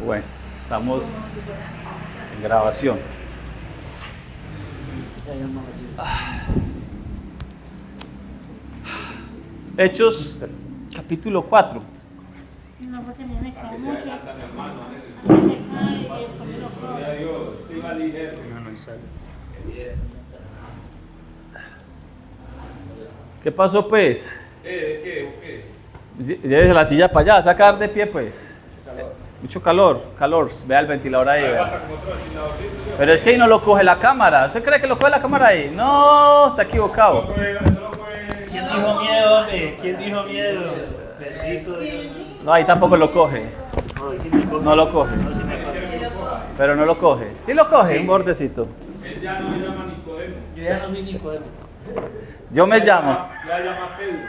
Bueno, estamos en grabación. Hechos, capítulo 4. No, porque a mí me cae mucho. Me cae y después me lo cojo. ¿Qué pasó, pues? ¿Qué? Llévese la silla para allá, sacar de pie, pues. Mucho calor. Vea el ventilador ahí. Vea. Pero es que ahí no lo coge la cámara. ¿Usted cree que lo coge la cámara ahí? No, está equivocado. ¿Quién dijo miedo, hombre? ¿Quién dijo miedo? Bendito Dios. No, ahí tampoco lo coge. No, sí me coge. No lo coge. No, sí me coge. Pero no lo coge. Sí lo coge, Sí. un bordecito. Él ya no me llama Nicodemo. Yo ya no soy Nicodemo. Yo me llamo. Ya llama Pedro.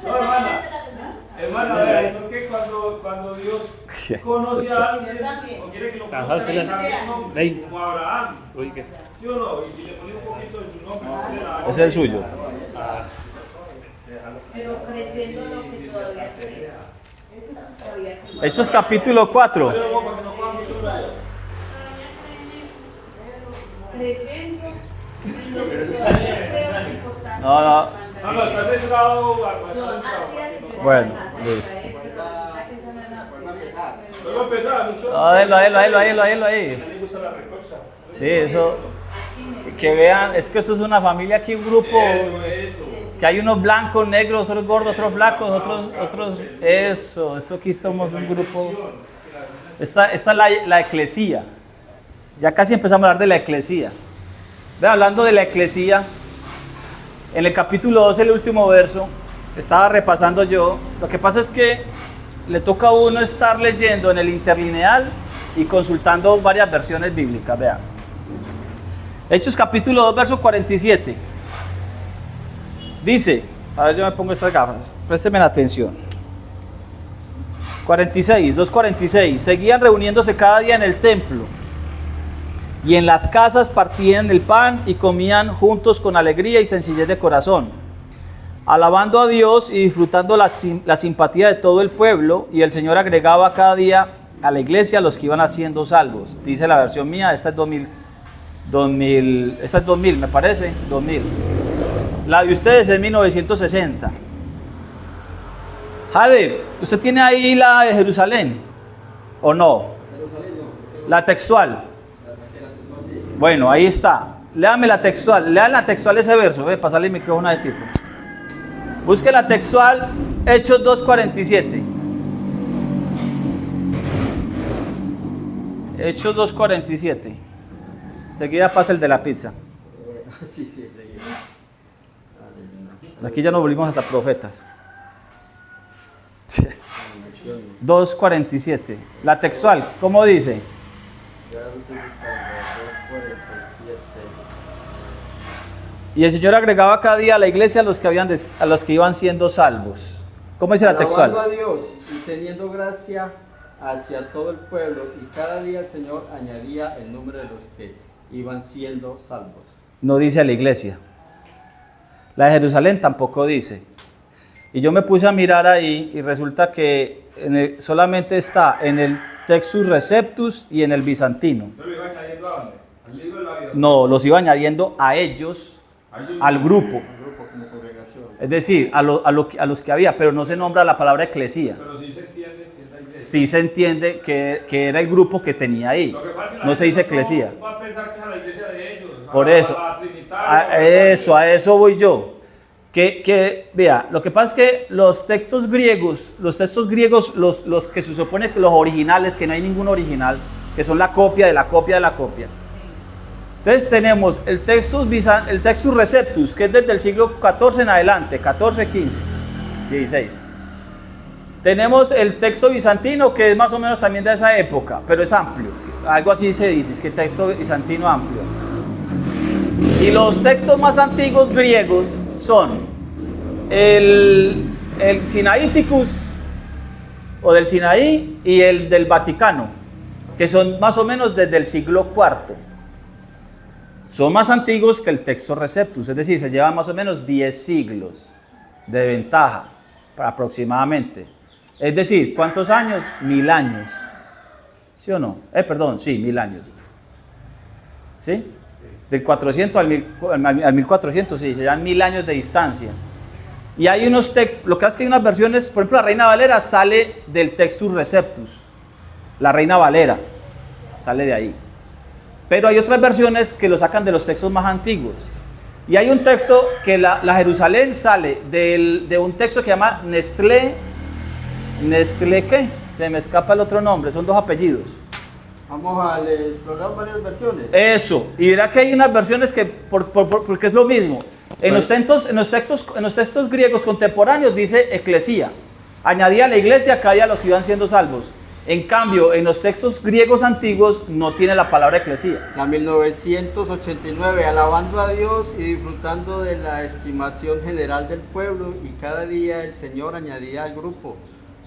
No, hermana, vea, es que cuando Dios conoce a alguien, o quiere que lo Ajá, conozca, sí, le cambia el nombre, Ven. como Abraham, Uy, ¿qué? ¿sí o no? Y si le pone un poquito de su nombre, no se la- Ese es el suyo. Pero creyendo lo que todavía cree. Hechos capítulo 4. Pero no, para que no coja mucho la- Creyendo en lo que todavía creo que es importante. No, no. Ah, no, está centrado, Bárbara, está Yo centrado. hacía el Bueno, listo. Luego empezaba, mucho. No, déjalo ahí. A él le gusta la recocha. Sí, eso. Que vean, es que eso es una familia aquí, un grupo. Eso. Que hay unos blancos, negros, otros gordos, otros flacos, otros. Eso aquí somos un grupo. Esta es la eclesía. Ya casi empezamos a hablar de la eclesía. Ve, hablando de la eclesía, en el capítulo 2, el último verso, estaba repasando yo. Lo que pasa es que le toca a uno estar leyendo en el interlineal y consultando varias versiones bíblicas. Vean. Hechos capítulo 2, verso 47. Dice, a ver, yo me pongo estas gafas, présteme la atención. 46, 2:46. Seguían reuniéndose cada día en el templo y en las casas partían el pan y comían juntos con alegría y sencillez de corazón, alabando a Dios y disfrutando la simpatía de todo el pueblo, y el Señor agregaba cada día a la iglesia a los que iban haciendo salvos. Dice la versión mía, esta es 2000, esta es 2000, me parece, 2000. La de ustedes es 1960. Jader, ¿usted tiene ahí la de Jerusalén? ¿O no? La textual. Bueno, ahí está. Léame la textual. Lean la textual ese verso. Ve, pasarle el micrófono a ese tipo. Busque la textual, Hechos 2:47. Hechos 2:47. Seguida pasa el de la pizza. Sí, seguimos. Aquí ya nos volvimos hasta profetas. 2:47. La textual, ¿cómo dice? Ya lo estoy buscando, 2:47. Y el Señor agregaba cada día a la iglesia a los que iban siendo salvos. ¿Cómo dice la textual? Alabando a Dios y teniendo gracia hacia todo el pueblo, y cada día el Señor añadía el número de los que iban siendo salvos. No dice a la iglesia. La de Jerusalén tampoco dice. Y yo me puse a mirar ahí y resulta que solamente está en el Textus Receptus y en el bizantino. ¿No lo iba añadiendo a dónde? ¿Al libro de la vida? No, los iba añadiendo a ellos, al grupo. Un grupo como congregación. Es decir, a los que había, pero no se nombra la palabra eclesía. Pero sí se entiende que es la iglesia. Sí se entiende que era el grupo que tenía ahí. Lo que pasa es que la No se gente dice eclesía. no va a pensar que es a la iglesia de ellos. Por eso, a eso voy yo. Vea, lo que pasa es que los textos griegos, los que se supone que los originales, que no hay ningún original, que son la copia de la copia de la copia. Entonces tenemos el Textus Receptus, que es desde el siglo XIV en adelante, 14, 15, 16. Tenemos el texto bizantino, que es más o menos también de esa época, pero es amplio. Algo así se dice, es que texto bizantino amplio. Y los textos más antiguos griegos son el Sinaiticus, o del Sinaí, y el del Vaticano, que son más o menos desde el siglo IV. Son más antiguos que el Textus Receptus, es decir, se llevan más o menos 10 siglos de ventaja. aproximadamente. Es decir, ¿cuántos años? 1000 años. ¿Sí o no? Perdón, sí, 1000 años. ¿Sí? Del 400 al 1400, sí, se llaman 1000 años de distancia. Y hay unos textos, lo que pasa es que hay unas versiones, por ejemplo, la Reina Valera sale del Textus Receptus. La Reina Valera sale de ahí. Pero hay otras versiones que lo sacan de los textos más antiguos. Y hay un texto que la Jerusalén sale de un texto que se llama Nestlé, ¿qué? Se me escapa el otro nombre, son 2 apellidos. Vamos a explorar varias versiones. Eso, y verá que hay unas versiones que, porque es lo mismo. En los textos griegos contemporáneos dice eclesía. Añadía a la iglesia cada día los que iban siendo salvos. En cambio, en los textos griegos antiguos no tiene la palabra eclesía. La 1989, alabando a Dios y disfrutando de la estimación general del pueblo, y cada día el Señor añadía al grupo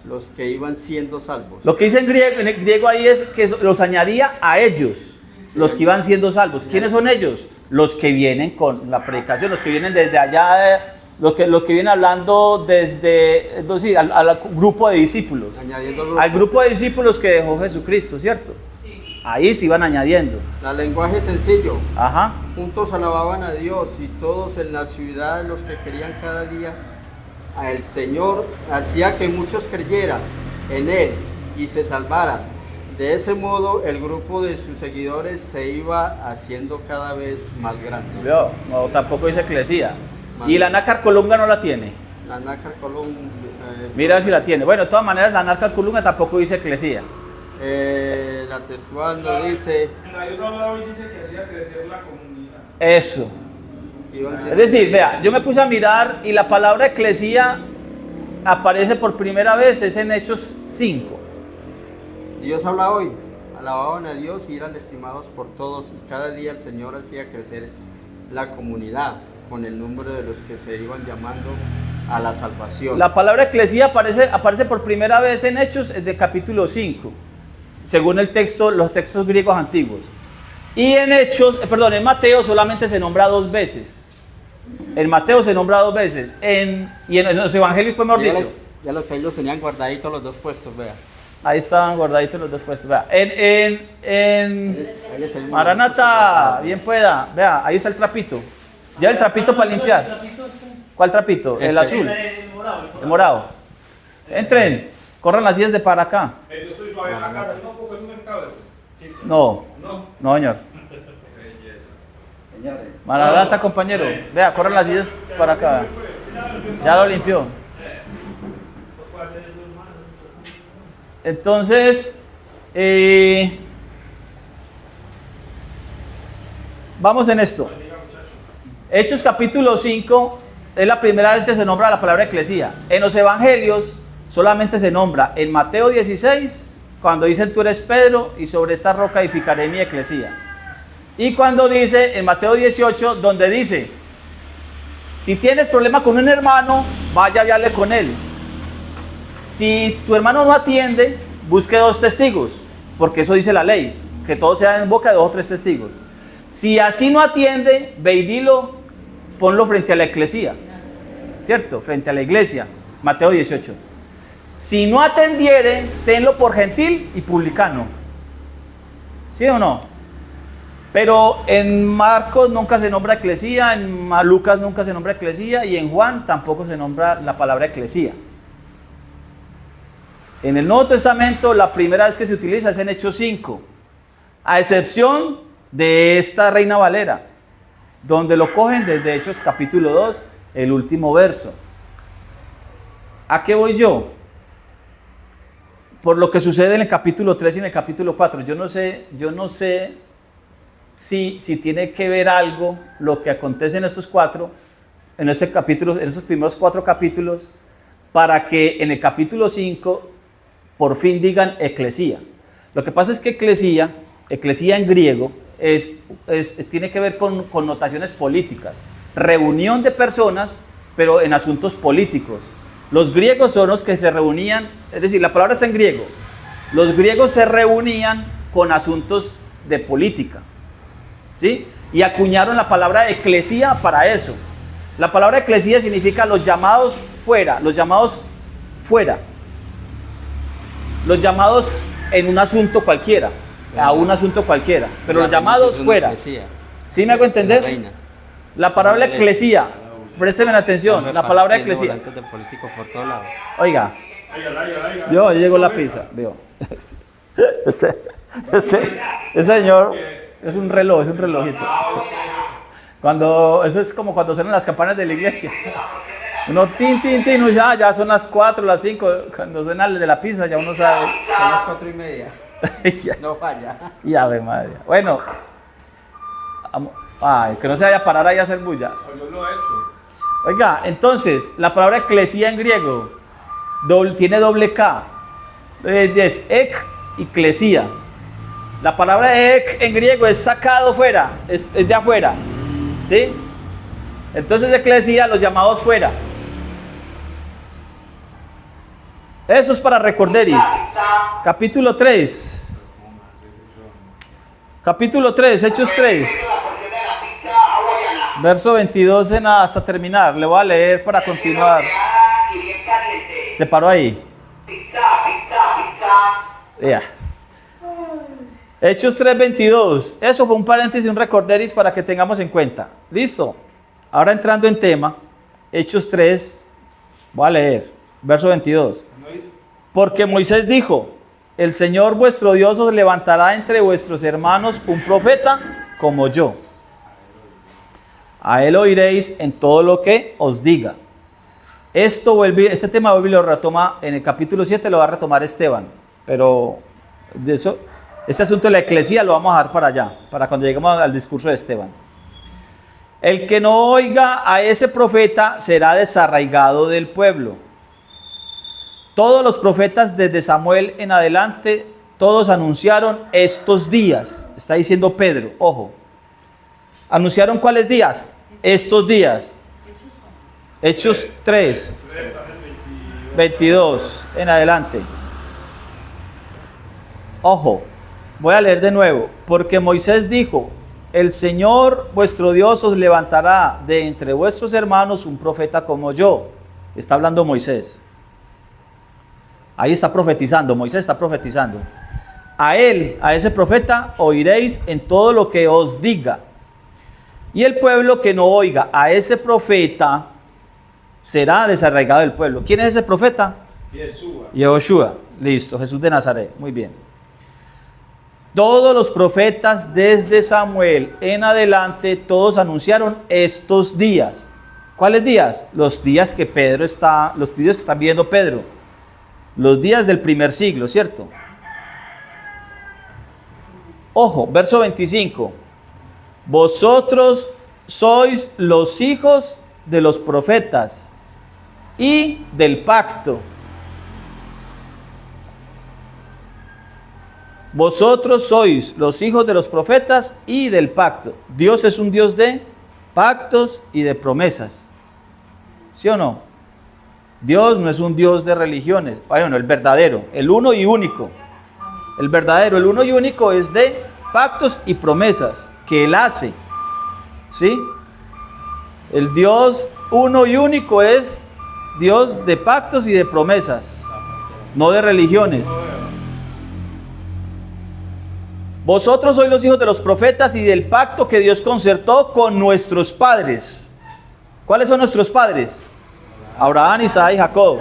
los que iban siendo salvos. Lo que dice en griego ahí es que los añadía a ellos, los que iban siendo salvos. ¿Quiénes son ellos? Los que vienen con la predicación, los que vienen desde allá, los que vienen hablando desde, entonces, al grupo de discípulos. Al grupo de discípulos que dejó Jesucristo, ¿cierto? Sí. Ahí se iban añadiendo. El lenguaje sencillo. Ajá. Juntos alababan a Dios, y todos en la ciudad, los que querían cada día al Señor, hacía que muchos creyeran en Él y se salvaran. De ese modo, el grupo de sus seguidores se iba haciendo cada vez más grande. No, tampoco dice eclesía. ¿Y la nácar colunga no la tiene? La nácar colunga. Mira si la tiene. Bueno, de todas maneras, la nácar colunga tampoco dice eclesía. La textual no dice. En la otra hoy dice que hacía crecer la comunidad. Eso. Es decir, vea, yo me puse a mirar y la palabra eclesía aparece por primera vez, es en Hechos 5. Dios habla hoy. Alababan a Dios y eran estimados por todos, y cada día el Señor hacía crecer la comunidad con el número de los que se iban llamando a la salvación. La palabra eclesía aparece por primera vez en Hechos de capítulo 5, según el texto, los textos griegos antiguos. Y en en Mateo solamente se nombra 2 veces. En Mateo se nombra 2 veces. Y en los evangelios, pues mejor dicho. Ya los que ellos tenían guardaditos los 2 puestos, vea. Ahí estaban guardaditos los 2 puestos, vea. Maranata, bien pueda, vea, ahí está el trapito. Lleva el trapito para limpiar. ¿Cuál trapito? El azul. El morado. Entren, corran las sillas de para acá. Yo estoy suave en la cara, no puedo comer un mercado. No, señor. Maranata, compañero. Vea, corran las sillas para acá. Ya lo limpió. Entonces, vamos en esto. Hechos capítulo 5 es la primera vez que se nombra la palabra eclesía. En los evangelios solamente se nombra en Mateo 16, cuando dicen tú eres Pedro y sobre esta roca edificaré mi eclesía. Y cuando dice en Mateo 18, donde dice, si tienes problema con un hermano, vaya a hablarle con él. Si tu hermano no atiende, busque 2 testigos, porque eso dice la ley, que todo sea en boca de 2 o 3 testigos. Si así no atiende, ve y dilo, ponlo frente a la eclesía, ¿cierto? Frente a la iglesia, Mateo 18. Si no atendiere, tenlo por gentil y publicano. ¿Sí o no? Pero en Marcos nunca se nombra eclesía, en Lucas nunca se nombra eclesía, y en Juan tampoco se nombra la palabra eclesía. En el Nuevo Testamento la primera vez que se utiliza es en Hechos 5, a excepción de esta Reina Valera, donde lo cogen desde Hechos capítulo 2, el último verso. ¿A qué voy yo? Por lo que sucede en el capítulo 3 y en el capítulo 4. Yo no sé si tiene que ver algo lo que acontece en estos 4, en este capítulo, en esos primeros 4 capítulos, para que en el capítulo 5 por fin digan eclesía. Lo que pasa es que eclesía en griego, tiene que ver con connotaciones políticas, reunión de personas, pero en asuntos políticos. Los griegos son los que se reunían, es decir, la palabra está en griego. Los griegos se reunían con asuntos de política, ¿sí? Y acuñaron la palabra eclesía para eso. La palabra eclesía significa los llamados fuera, los llamados fuera. Los llamados en un asunto cualquiera, a un asunto cualquiera, pero los llamados fuera. ¿Sí me hago entender? La palabra eclesía, présteme atención, la palabra eclesía. Oiga, yo llego la pizza, veo. Ese señor es un reloj, es un relojito. Cuando, eso es como cuando suenan las campanas de la iglesia. Uno tin, tin, tin, uno ya son las 4, las 5. Cuando suena el de la pizza, ya uno sabe. Son las 4:30. No falla. Y ave María. Bueno, ay, que no se vaya a parar ahí a hacer bulla. Yo lo he hecho. Oiga, entonces, la palabra eclesía en griego tiene doble K. Es ek y clesía. La palabra ek en griego es sacado fuera, es de afuera. ¿Sí? Entonces, eclesía, los llamados fuera. Eso es para recorderis. Capítulo 3. Capítulo 3, Hechos 3. Verso 22 hasta terminar. Le voy a leer para continuar. ¿Se paró ahí? Ya. Hechos 3:22. Eso fue un paréntesis, un recorderis para que tengamos en cuenta. ¿Listo? Ahora entrando en tema. Hechos 3. Voy a leer. Verso 22. Porque Moisés dijo: el Señor vuestro Dios os levantará entre vuestros hermanos un profeta como yo. A él oiréis en todo lo que os diga. Este tema vuelve y lo retoma en el capítulo 7, lo va a retomar Esteban. Pero de eso, este asunto de la eclesía lo vamos a dejar para allá, para cuando lleguemos al discurso de Esteban. El que no oiga a ese profeta será desarraigado del pueblo. Todos los profetas desde Samuel en adelante, todos anunciaron estos días. Está diciendo Pedro, ojo. ¿Anunciaron cuáles días? Estos días. Hechos 3, 22 en adelante. Ojo, voy a leer de nuevo. Porque Moisés dijo: el Señor vuestro Dios os levantará de entre vuestros hermanos un profeta como yo. Está hablando Moisés. Ahí está profetizando, Moisés está profetizando. A él, a ese profeta, oiréis en todo lo que os diga. Y el pueblo que no oiga a ese profeta será desarraigado del pueblo. ¿Quién es ese profeta? Yehoshua. Listo, Jesús de Nazaret. Muy bien. Todos los profetas desde Samuel en adelante, todos anunciaron estos días. ¿Cuáles días? Los días que Pedro está, los días que están viendo Pedro. Los días del primer siglo, ¿cierto? Ojo, verso 25. Vosotros sois los hijos de los profetas y del pacto. Vosotros sois los hijos de los profetas y del pacto. Dios es un Dios de pactos y de promesas. ¿Sí o no? Dios no es un Dios de religiones. Bueno, el verdadero, el uno y único. El verdadero, el uno y único es de pactos y promesas que Él hace. ¿Sí? El Dios uno y único es Dios de pactos y de promesas, no de religiones. Vosotros sois los hijos de los profetas y del pacto que Dios concertó con nuestros padres. ¿Cuáles son nuestros padres? Abraham, Isaac y Jacob.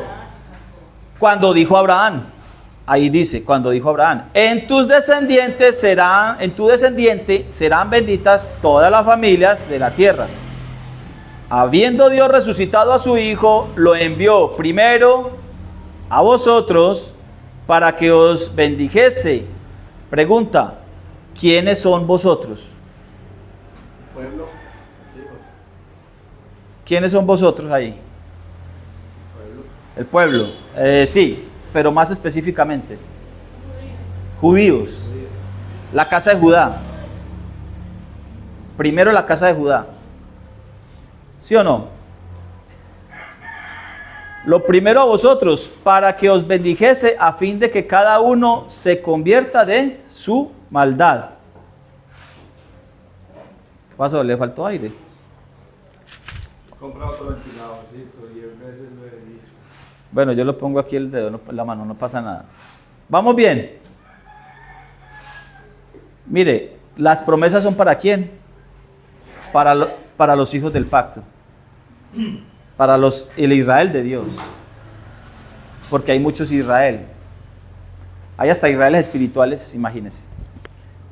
Cuando dijo Abraham, ahí dice, cuando dijo Abraham, en tu descendiente serán benditas todas las familias de la tierra. Habiendo Dios resucitado a su Hijo, lo envió primero a vosotros para que os bendijese. Pregunta, ¿quiénes son vosotros? Pueblo. ¿Quiénes son vosotros ahí? El pueblo. Sí, pero más específicamente. Judíos. La casa de Judá. Primero la casa de Judá. ¿Sí o no? Lo primero a vosotros, para que os bendijese, a fin de que cada uno se convierta de su maldad. ¿Qué pasó? ¿Le faltó aire? He comprado otro ventiladorcito y en veces lo he dicho. Bueno, yo lo pongo aquí el dedo, la mano, no pasa nada. ¿Vamos bien? Mire, las promesas son ¿para quién? Para los hijos del pacto. Para el Israel de Dios. Porque hay muchos Israel. Hay hasta Israeles espirituales, imagínense.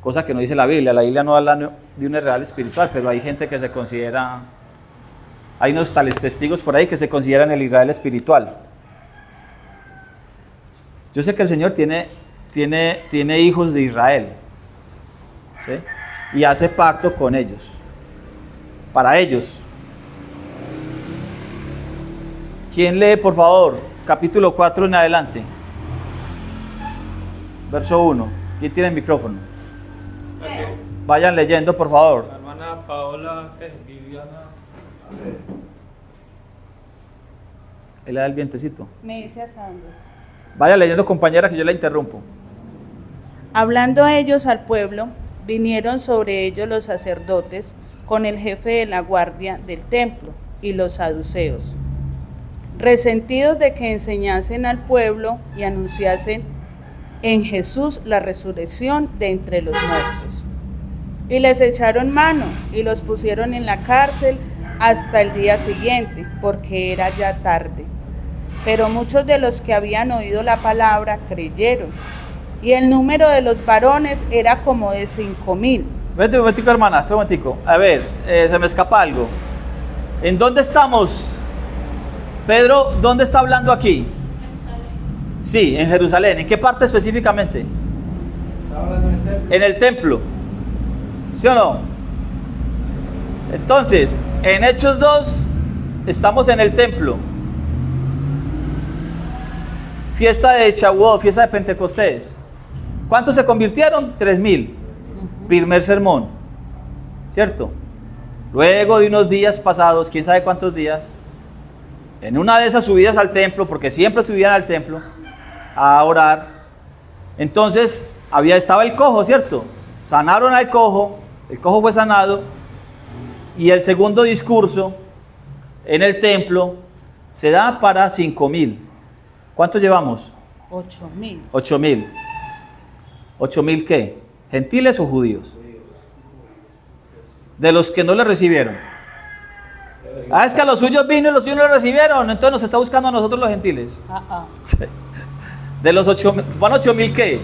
Cosa que no dice la Biblia. La Biblia no habla de un Israel espiritual, pero hay gente que se considera... Hay unos tales testigos por ahí que se consideran el Israel espiritual. Yo sé que el Señor tiene hijos de Israel, ¿sí? Y hace pacto con ellos, para ellos. ¿Quién lee, por favor, capítulo 4 en adelante? Verso 1. ¿Quién tiene el micrófono? Vayan leyendo, por favor. La hermana Paola Viviana. Él le da el vientecito. Me dice a Sandro. Vaya leyendo, compañera, que yo la interrumpo. Hablando ellos al pueblo, vinieron sobre ellos los sacerdotes con el jefe de la guardia del templo y los saduceos, resentidos de que enseñasen al pueblo y anunciasen en Jesús la resurrección de entre los muertos. Y les echaron mano y los pusieron en la cárcel hasta el día siguiente, porque era ya tarde. Pero muchos de los que habían oído la palabra creyeron, y el número de los varones era como de 5,000. Vete un momentico, hermana, espera un momentico. A ver, se me escapa algo. ¿En dónde estamos? Pedro, ¿dónde está hablando aquí? Sí, en Jerusalén. ¿En qué parte específicamente? Está hablando en el templo. En el templo. ¿Sí o no? Entonces, en Hechos 2, estamos en el templo. Fiesta de Shavuot, fiesta de Pentecostés. ¿Cuántos se convirtieron? 3,000. Primer sermón. ¿Cierto? Luego de unos días pasados, quién sabe cuántos días, en una de esas subidas al templo, porque siempre subían al templo a orar, entonces estaba el cojo, ¿cierto? Sanaron al cojo, el cojo fue sanado, y el segundo discurso en el templo se da para 5,000. ¿Cuántos llevamos? 8,000. 8,000. ¿8,000 qué? ¿Gentiles o judíos? De los que no le recibieron. Es que a los suyos vino y los suyos no le recibieron, entonces nos está buscando a nosotros los gentiles. De los 8,000, ¿van 8,000 qué?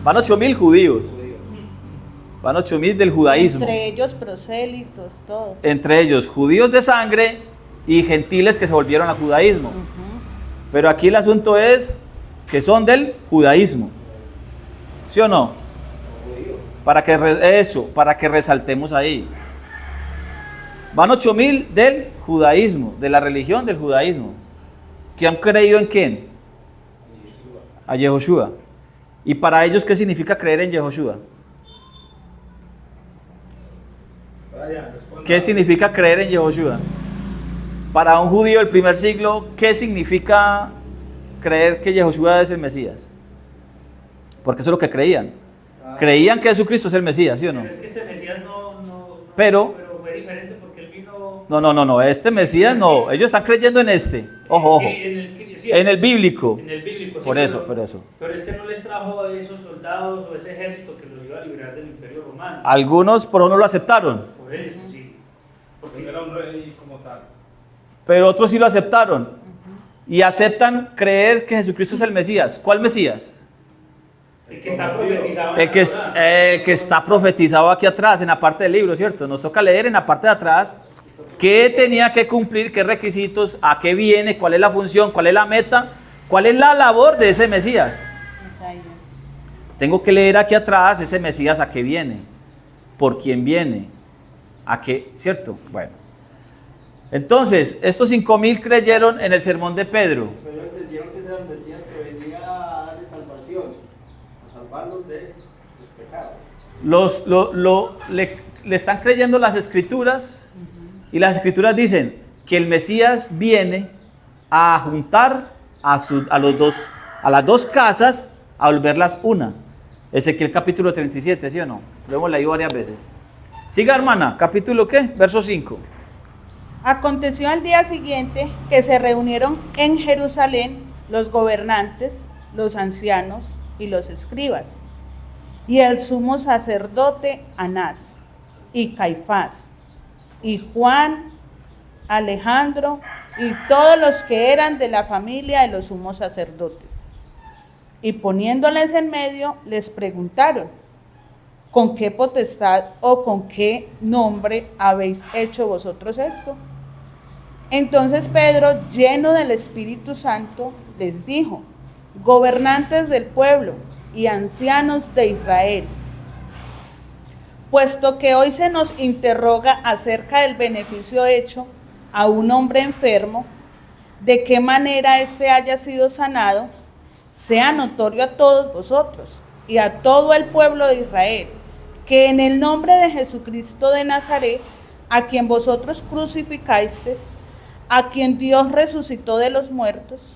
Van 8,000 judíos. Van 8,000 del judaísmo. Entre ellos prosélitos, todos. Entre ellos judíos de sangre y gentiles que se volvieron al judaísmo. Pero aquí el asunto es que son del judaísmo. ¿Sí o no? Para que resaltemos ahí. Van 8,000 del judaísmo, de la religión del judaísmo. ¿Que han creído en quién? A Yehoshua. ¿Y para ellos qué significa creer en Yehoshua? ¿Qué significa creer en Yehoshua? Para un judío del primer siglo, ¿qué significa creer que Yehoshua es el Mesías? Porque eso es lo que creían. Creían que Jesucristo es el Mesías, ¿sí o no? Pero es que este Mesías Pero fue diferente porque él vino... No, este Mesías no. Ellos están creyendo en este. Ojo. En el bíblico. En el bíblico, sí, Por eso. Pero este no les trajo a esos soldados o ese ejército que los iba a liberar del Imperio Romano. Algunos por uno lo aceptaron, Por eso, sí. Porque era un rey como tal. pero otros sí lo aceptaron. Y aceptan creer que Jesucristo es el Mesías. ¿Cuál Mesías? El que está profetizado. El que está profetizado aquí atrás, en la parte del libro, ¿cierto? Nos toca leer en la parte de atrás qué tenía que cumplir, qué requisitos, a qué viene, cuál es la función, cuál es la meta, cuál es la labor de ese Mesías. Tengo que leer aquí atrás ese Mesías a qué viene, por quién viene, a qué, ¿cierto? Bueno. Entonces, estos 5,000 creyeron en el sermón de Pedro. Pero entendieron que ese era el Mesías que venía a darle salvación, a salvarlos de los pecados. Le están creyendo las escrituras, y las escrituras dicen que el Mesías viene a juntar a las dos casas, a volverlas una. Ezequiel capítulo 37, ¿sí o no? Lo hemos leído varias veces. Siga, hermana, capítulo ¿qué? Verso 5. Aconteció al día siguiente que se reunieron en Jerusalén los gobernantes, los ancianos y los escribas, y el sumo sacerdote Anás, y Caifás, y Juan, Alejandro, y todos los que eran de la familia de los sumos sacerdotes. Y poniéndoles en medio, les preguntaron: ¿con qué potestad o con qué nombre habéis hecho vosotros esto? Entonces Pedro, lleno del Espíritu Santo, les dijo: gobernantes del pueblo y ancianos de Israel, puesto que hoy se nos interroga acerca del beneficio hecho a un hombre enfermo, de qué manera éste haya sido sanado, sea notorio a todos vosotros y a todo el pueblo de Israel, que en el nombre de Jesucristo de Nazaret, a quien vosotros crucificasteis, a quien Dios resucitó de los muertos,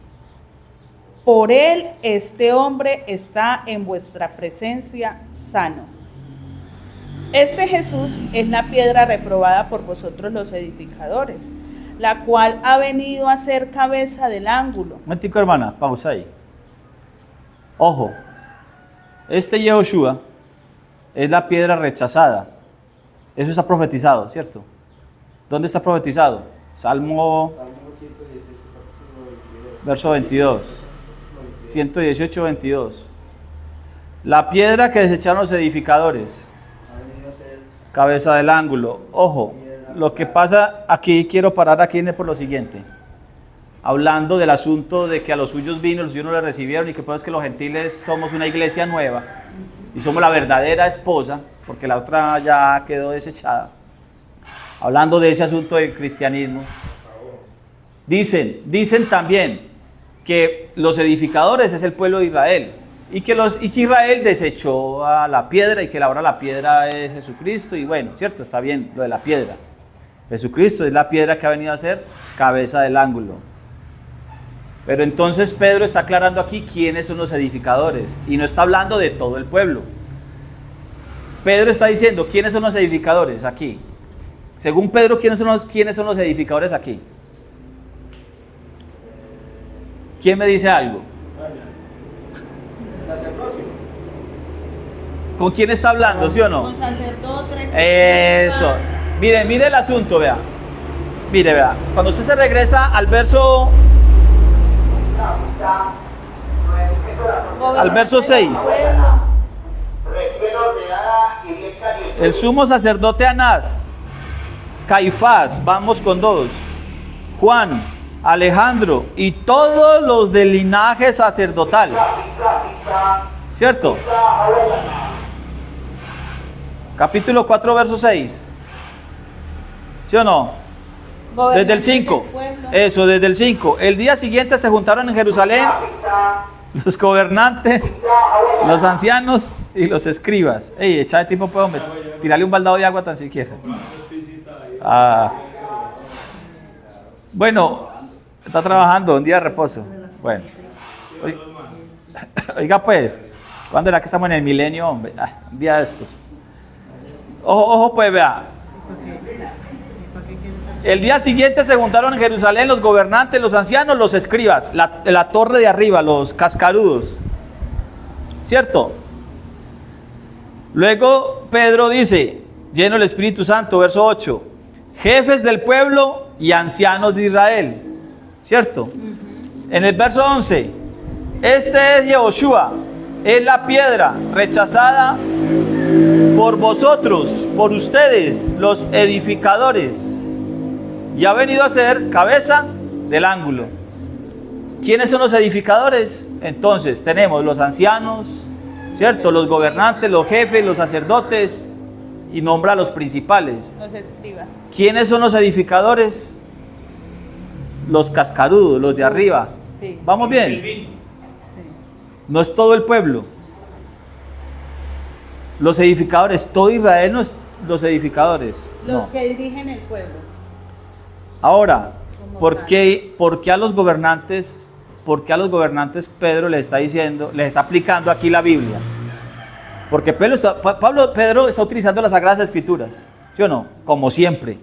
por él este hombre está en vuestra presencia sano. Este Jesús es la piedra reprobada por vosotros los edificadores, la cual ha venido a ser cabeza del ángulo. Un momentico, hermana, pausa ahí. Ojo, este Yehoshua es la piedra rechazada. Eso está profetizado, ¿cierto? ¿Dónde está profetizado? Salmo 118, verso 22. 118, 22. La piedra que desecharon los edificadores, cabeza del ángulo. Ojo, lo que pasa aquí, quiero parar aquí por lo siguiente. Hablando del asunto de que a los suyos vino, los suyos no le recibieron, y que pues es que los gentiles somos una iglesia nueva y somos la verdadera esposa, porque la otra ya quedó desechada. Hablando de ese asunto del cristianismo, dicen también que los edificadores es el pueblo de Israel, y que Israel desechó a la piedra, y que ahora la piedra es Jesucristo. Y bueno, cierto, está bien lo de la piedra. Jesucristo es la piedra que ha venido a ser cabeza del ángulo. Pero entonces Pedro está aclarando aquí quiénes son los edificadores, y no está hablando de todo el pueblo. Pedro está diciendo quiénes son los edificadores aquí. Según Pedro, ¿quiénes son los edificadores aquí? ¿Quién me dice algo? ¿Con quién está hablando, sí o no? Con sacerdotes. Eso. Mire el asunto, vea. Mire, vea. Cuando usted se regresa al verso 6. El sumo sacerdote Anás, Caifás, vamos con 2, Juan, Alejandro y todos los del linaje sacerdotal. ¿Cierto? Capítulo 4, verso 6. ¿Sí o no? Desde el 5. Eso, desde el 5. El día siguiente se juntaron en Jerusalén los gobernantes, los ancianos y los escribas. Ey, echa de tiempo, puedo tirarle un baldado de agua tan siquiera. Bueno, está trabajando, un día de reposo. Bueno, oiga pues, ¿cuándo era que estamos en el milenio, hombre? Un día de estos. Ojo pues, vea. El día siguiente se juntaron en Jerusalén los gobernantes, los ancianos, los escribas, la torre de arriba, los cascarudos. ¿Cierto? Luego Pedro dice, lleno del Espíritu Santo, verso 8, jefes del pueblo y ancianos de Israel. ¿Cierto? En el verso 11, este es Yehoshua, es la piedra rechazada por vosotros, por ustedes, los edificadores, y ha venido a ser cabeza del ángulo. ¿Quiénes son los edificadores? Entonces tenemos los ancianos, ¿cierto? Los gobernantes, los jefes, los sacerdotes, y nombra a los principales. Los escribas. ¿Quiénes son los edificadores? Los cascarudos, los de arriba. Sí. ¿Vamos bien? Sí. No es todo el pueblo. Los edificadores, todo Israel no es los edificadores. Los No. que dirigen el pueblo. Ahora, Como ¿por tal. qué a los gobernantes Pedro les está diciendo, les está aplicando aquí la Biblia? Porque Pedro está utilizando las Sagradas Escrituras, ¿sí o no? Como siempre.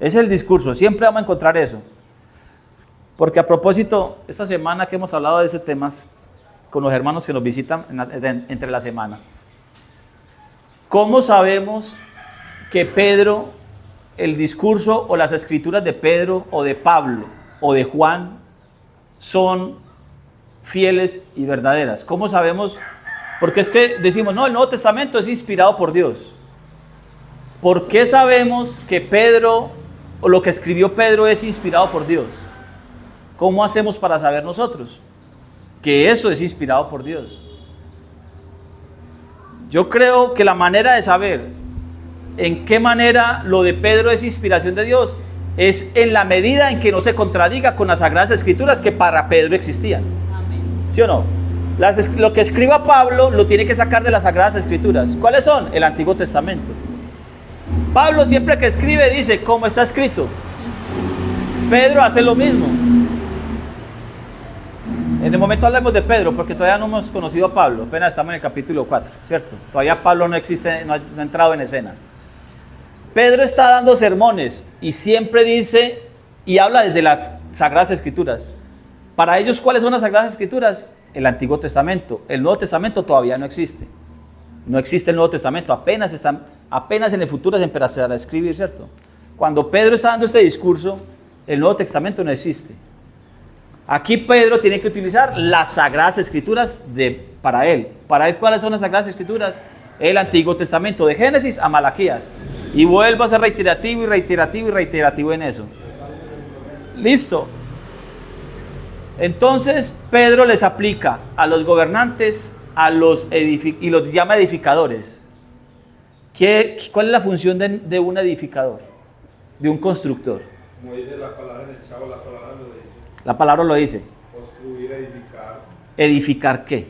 Ese es el discurso, siempre vamos a encontrar eso. Porque a propósito, esta semana que hemos hablado de ese tema con los hermanos que nos visitan entre la semana, ¿cómo sabemos que Pedro, el discurso o las escrituras de Pedro o de Pablo o de Juan son fieles y verdaderas? ¿Cómo sabemos? Porque es que decimos, no, el Nuevo Testamento es inspirado por Dios. ¿Por qué sabemos que Pedro o lo que escribió Pedro es inspirado por Dios? ¿Cómo hacemos para saber nosotros que eso es inspirado por Dios? Yo creo que la manera de saber en qué manera lo de Pedro es inspiración de Dios es en la medida en que no se contradiga con las Sagradas Escrituras que para Pedro existían. ¿Sí o no? Lo que escriba Pablo lo tiene que sacar de las Sagradas Escrituras. ¿Cuáles son? El Antiguo Testamento. Pablo siempre que escribe dice, ¿cómo está escrito? Pedro hace lo mismo. En el momento hablamos de Pedro, porque todavía no hemos conocido a Pablo, apenas estamos en el capítulo 4, ¿cierto? Todavía Pablo no existe, no ha entrado en escena. Pedro está dando sermones y siempre dice y habla desde las Sagradas Escrituras. Para ellos, ¿cuáles son las Sagradas Escrituras? El Antiguo Testamento. El Nuevo Testamento todavía no existe. No existe el Nuevo Testamento, apenas en el futuro se empezará a escribir, ¿cierto? Cuando Pedro está dando este discurso, el Nuevo Testamento no existe. Aquí Pedro tiene que utilizar las Sagradas Escrituras para él. Para él, ¿cuáles son las Sagradas Escrituras? El Antiguo Testamento, de Génesis a Malaquías. Y vuelvo a ser reiterativo y reiterativo y reiterativo en eso. Listo. Entonces Pedro les aplica a los gobernantes y los llama edificadores. ¿Cuál es la función de un edificador? De un constructor. Como dice la palabra en el Chavo, la palabra lo dice. La palabra lo dice. Construir, edificar. ¿Edificar qué?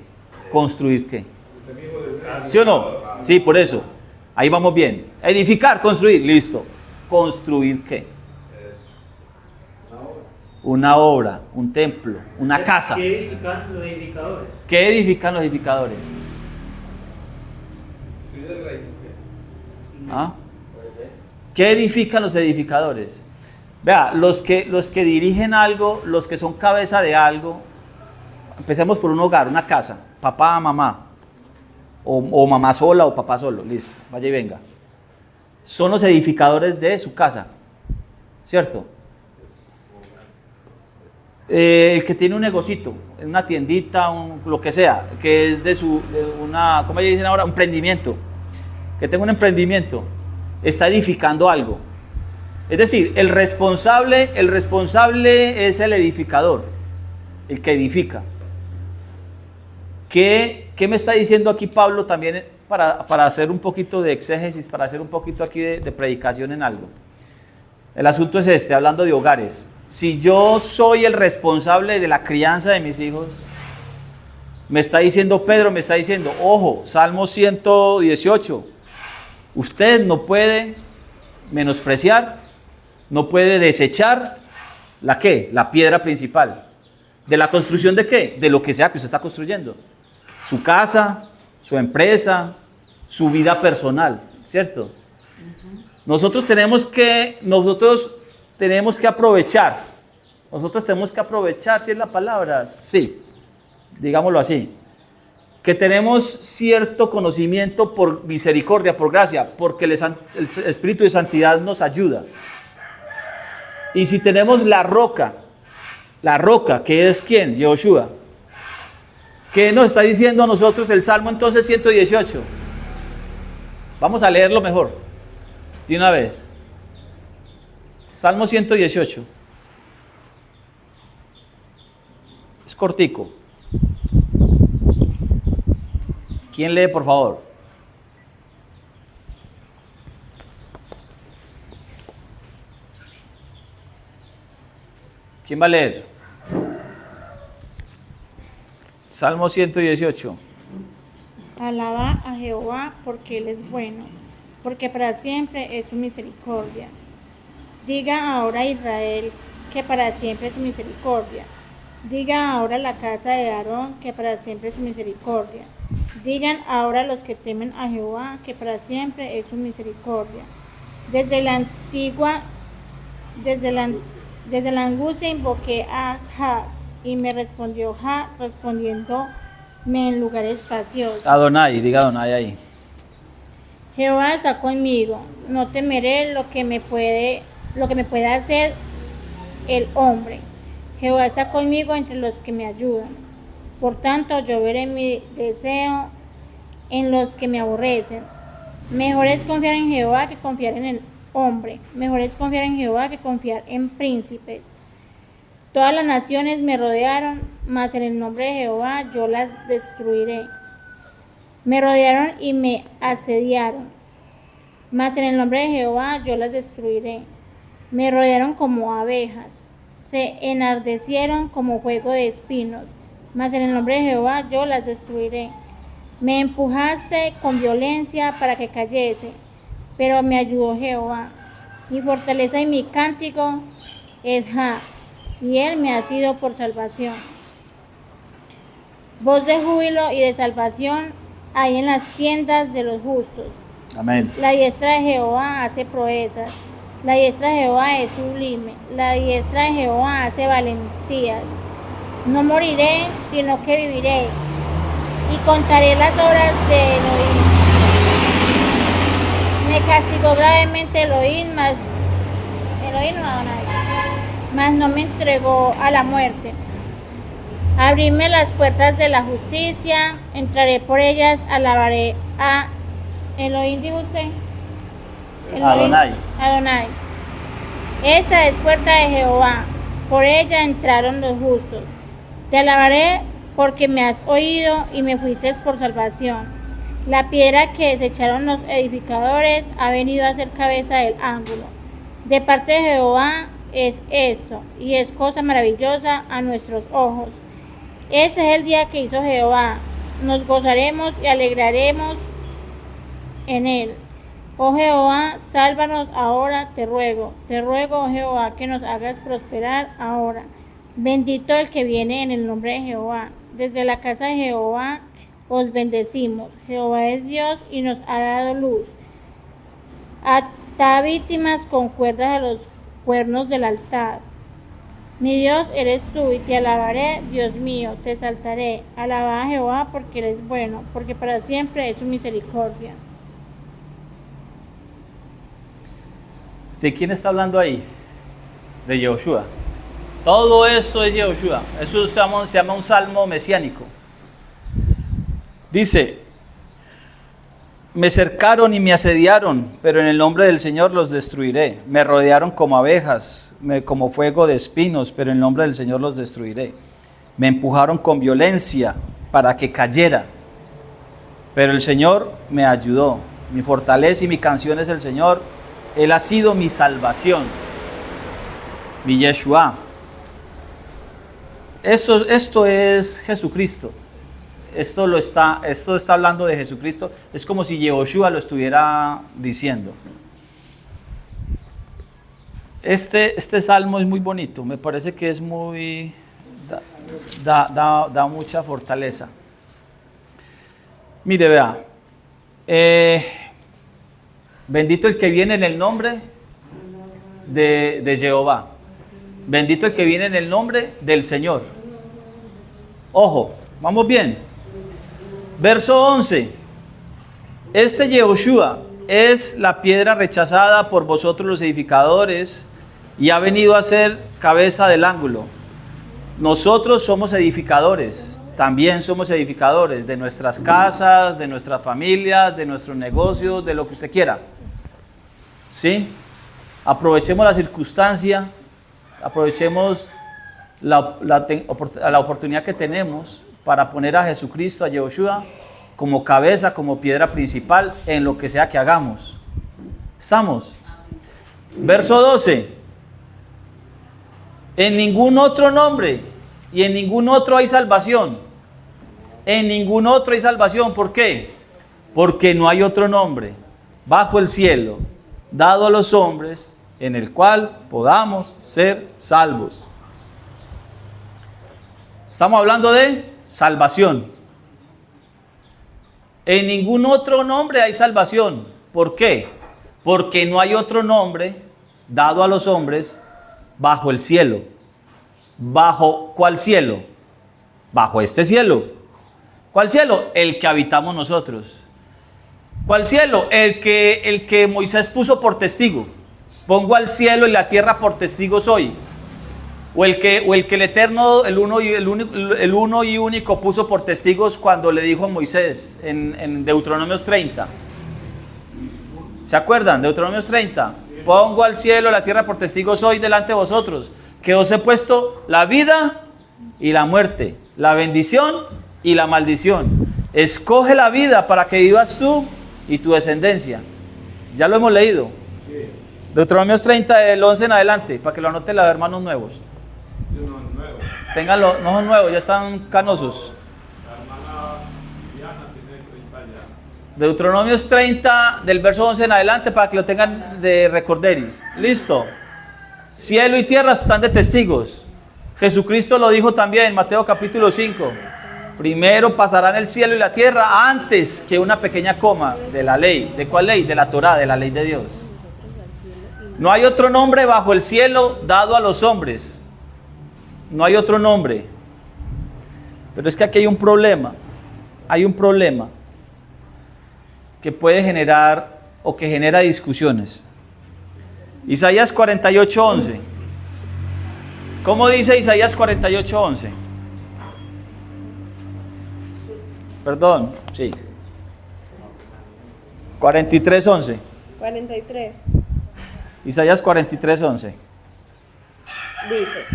¿Construir qué? Usted mismo de ¿Sí o no? Sí, por eso. Ahí vamos bien. Edificar, construir, listo. ¿Construir qué? Una obra, un templo, una casa. ¿Qué edifican los edificadores? ¿Qué edifican los edificadores? Estoy del rey. ¿Ah? ¿Qué edifican los edificadores? Vea, los que dirigen algo, los que son cabeza de algo, empecemos por un hogar, una casa, papá, mamá, o mamá sola o papá solo, listo, vaya y venga. Son los edificadores de su casa, ¿cierto? El que tiene un negocito, una tiendita, lo que sea, que es de una, ¿cómo dicen ahora? Un emprendimiento. Que tenga un emprendimiento, está edificando algo. Es decir, el responsable es el edificador, el que edifica. ¿Qué me está diciendo aquí Pablo también para hacer un poquito de exégesis, para hacer un poquito aquí de predicación en algo? El asunto es este, hablando de hogares. Si yo soy el responsable de la crianza de mis hijos, me está diciendo Pedro, me está diciendo, ojo, Salmo 118, usted no puede menospreciar, no puede desechar ¿la qué? La piedra principal. ¿De la construcción de qué? De lo que sea que usted está construyendo. Su casa, su empresa, su vida personal, ¿cierto? Nosotros tenemos que aprovechar. Nosotros tenemos que aprovechar, ¿sí es la palabra? Sí, digámoslo así. Que tenemos cierto conocimiento por misericordia, por gracia, porque el Espíritu de Santidad nos ayuda. Y si tenemos la roca, que es ¿quién? Yehoshua. ¿Qué nos está diciendo a nosotros el Salmo entonces 118? Vamos a leerlo mejor, de una vez. Salmo 118. Es cortico. ¿Quién lee, por favor? ¿Quién va a leer? Salmo 118. Alaba a Jehová porque Él es bueno, porque para siempre es su misericordia. Diga ahora Israel que para siempre es su misericordia. Diga ahora la casa de Aarón que para siempre es su misericordia. Digan ahora los que temen a Jehová que para siempre es su misericordia. Desde la Desde la angustia invoqué a Jah, y me respondió Jah, respondiéndome en lugares espaciosos. Adonai, diga Adonai ahí. Jehová está conmigo, no temeré lo que me pueda hacer el hombre. Jehová está conmigo entre los que me ayudan. Por tanto, yo veré mi deseo en los que me aborrecen. Mejor es confiar en Jehová que confiar en el hombre. Mejor es confiar en Jehová que confiar en príncipes. Todas las naciones me rodearon, mas en el nombre de Jehová yo las destruiré. Me rodearon y me asediaron, mas en el nombre de Jehová yo las destruiré. Me rodearon como abejas, se enardecieron como fuego de espinos, mas en el nombre de Jehová yo las destruiré. Me empujaste con violencia para que cayese, pero me ayudó Jehová. Mi fortaleza y mi cántico es Jah, y él me ha sido por salvación. Voz de júbilo y de salvación hay en las tiendas de los justos. Amén. La diestra de Jehová hace proezas. La diestra de Jehová es sublime. La diestra de Jehová hace valentías. No moriré, sino que viviré, y contaré las obras de Elohim. Me castigó gravemente Elohim, mas no me entregó a la muerte. Abrirme las puertas de la justicia, entraré por ellas, alabaré a Elohim, dijo usted. Adonai. Esa es puerta de Jehová, por ella entraron los justos. Te alabaré porque me has oído y me fuiste por salvación. La piedra que desecharon los edificadores ha venido a ser cabeza del ángulo. De parte de Jehová es esto, y es cosa maravillosa a nuestros ojos. Ese es el día que hizo Jehová, nos gozaremos y alegraremos en él. Oh Jehová, sálvanos ahora, te ruego, oh Jehová, que nos hagas prosperar ahora. Bendito el que viene en el nombre de Jehová. Desde la casa de Jehová os bendecimos. Jehová es Dios y nos ha dado luz. Ata víctimas con cuerdas a los cuernos del altar. Mi Dios eres tú, y te alabaré, Dios mío, te exaltaré. Alaba a Jehová porque Él es bueno, porque para siempre es su misericordia. ¿De quién está hablando ahí? De Yehoshua. Todo esto es Yehoshua. Eso se llama un salmo mesiánico. Dice: me cercaron y me asediaron, pero en el nombre del Señor los destruiré. Me rodearon como abejas, como fuego de espinos, pero en el nombre del Señor los destruiré. Me empujaron con violencia para que cayera, pero el Señor me ayudó. Mi fortaleza y mi canción es el Señor. Él ha sido mi salvación, mi Yeshua. Esto es Jesucristo. Esto está hablando de Jesucristo. Es como si Yehoshua lo estuviera diciendo. Este salmo es muy bonito. Me parece que es muy... Da mucha fortaleza. Mire, vea. Bendito el que viene en el nombre de Jehová. Bendito el que viene en el nombre del Señor. Ojo, vamos bien. Verso 11. Este Yehoshua es la piedra rechazada por vosotros los edificadores y ha venido a ser cabeza del ángulo. Nosotros somos edificadores, también somos edificadores de nuestras casas, de nuestras familias, de nuestros negocios, de lo que usted quiera. ¿Sí? Aprovechemos la circunstancia, aprovechemos la oportunidad que tenemos para poner a Jesucristo, a Yehoshua, como cabeza, como piedra principal en lo que sea que hagamos. ¿Estamos? Verso 12. En ningún otro nombre y en ningún otro hay salvación. En ningún otro hay salvación. ¿Por qué? Porque no hay otro nombre bajo el cielo dado a los hombres en el cual podamos ser salvos. Estamos hablando de salvación. En ningún otro nombre hay salvación. ¿Por qué? Porque no hay otro nombre dado a los hombres bajo el cielo. ¿Bajo cuál cielo? Bajo este cielo. ¿Cuál cielo? El que habitamos nosotros. ¿Cuál cielo? El que Moisés puso por testigo. Pongo al cielo y la tierra por testigos hoy. O el que el Eterno, el uno y único puso por testigos cuando le dijo a Moisés en Deuteronomios 30. ¿Se acuerdan? Deuteronomios 30. Pongo al cielo y la tierra por testigos hoy delante de vosotros, que os he puesto la vida y la muerte, la bendición y la maldición. Escoge la vida para que vivas tú y tu descendencia. Ya lo hemos leído. Deuteronomios 30, del 11 en adelante, para que lo anoten los hermanos nuevos. Ténganlo, no son nuevos, ya están canosos. Deuteronomios 30, del verso 11 en adelante, para que lo tengan de recorderis. Listo. Cielo y tierra están de testigos. Jesucristo lo dijo también en Mateo capítulo 5. Primero pasarán el cielo y la tierra antes que una pequeña coma de la ley. ¿De cuál ley? De la Torá, de la ley de Dios. No hay otro nombre bajo el cielo dado a los hombres. No hay otro nombre. Pero es que aquí hay un problema. Hay un problema que puede generar o que genera discusiones. Isaías 48:11. ¿Cómo dice Isaías 48:11? Perdón, sí. 43:11. 43. Isaías 43:11. Dice: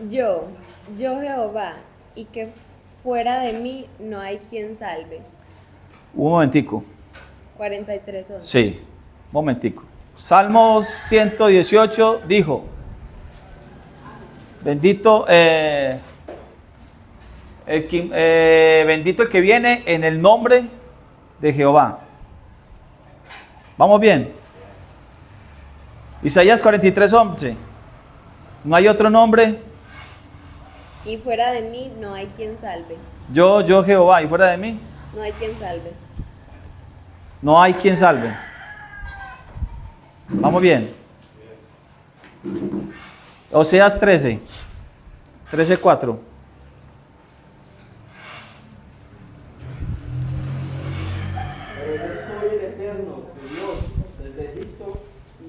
Yo Jehová, y que fuera de mí no hay quien salve. Un momentico. 43:11. Sí, un momentico. Salmos 118 dijo: bendito, bendito el que viene en el nombre de Jehová. ¿Vamos bien? Isaías 43:11. No hay otro nombre. Y fuera de mí no hay quien salve. Yo Jehová, y fuera de mí No hay quien salve. no hay quien salve. ¿Vamos bien? Oseas 13:4. Pero yo soy el Eterno, tu Dios. Desde Egipto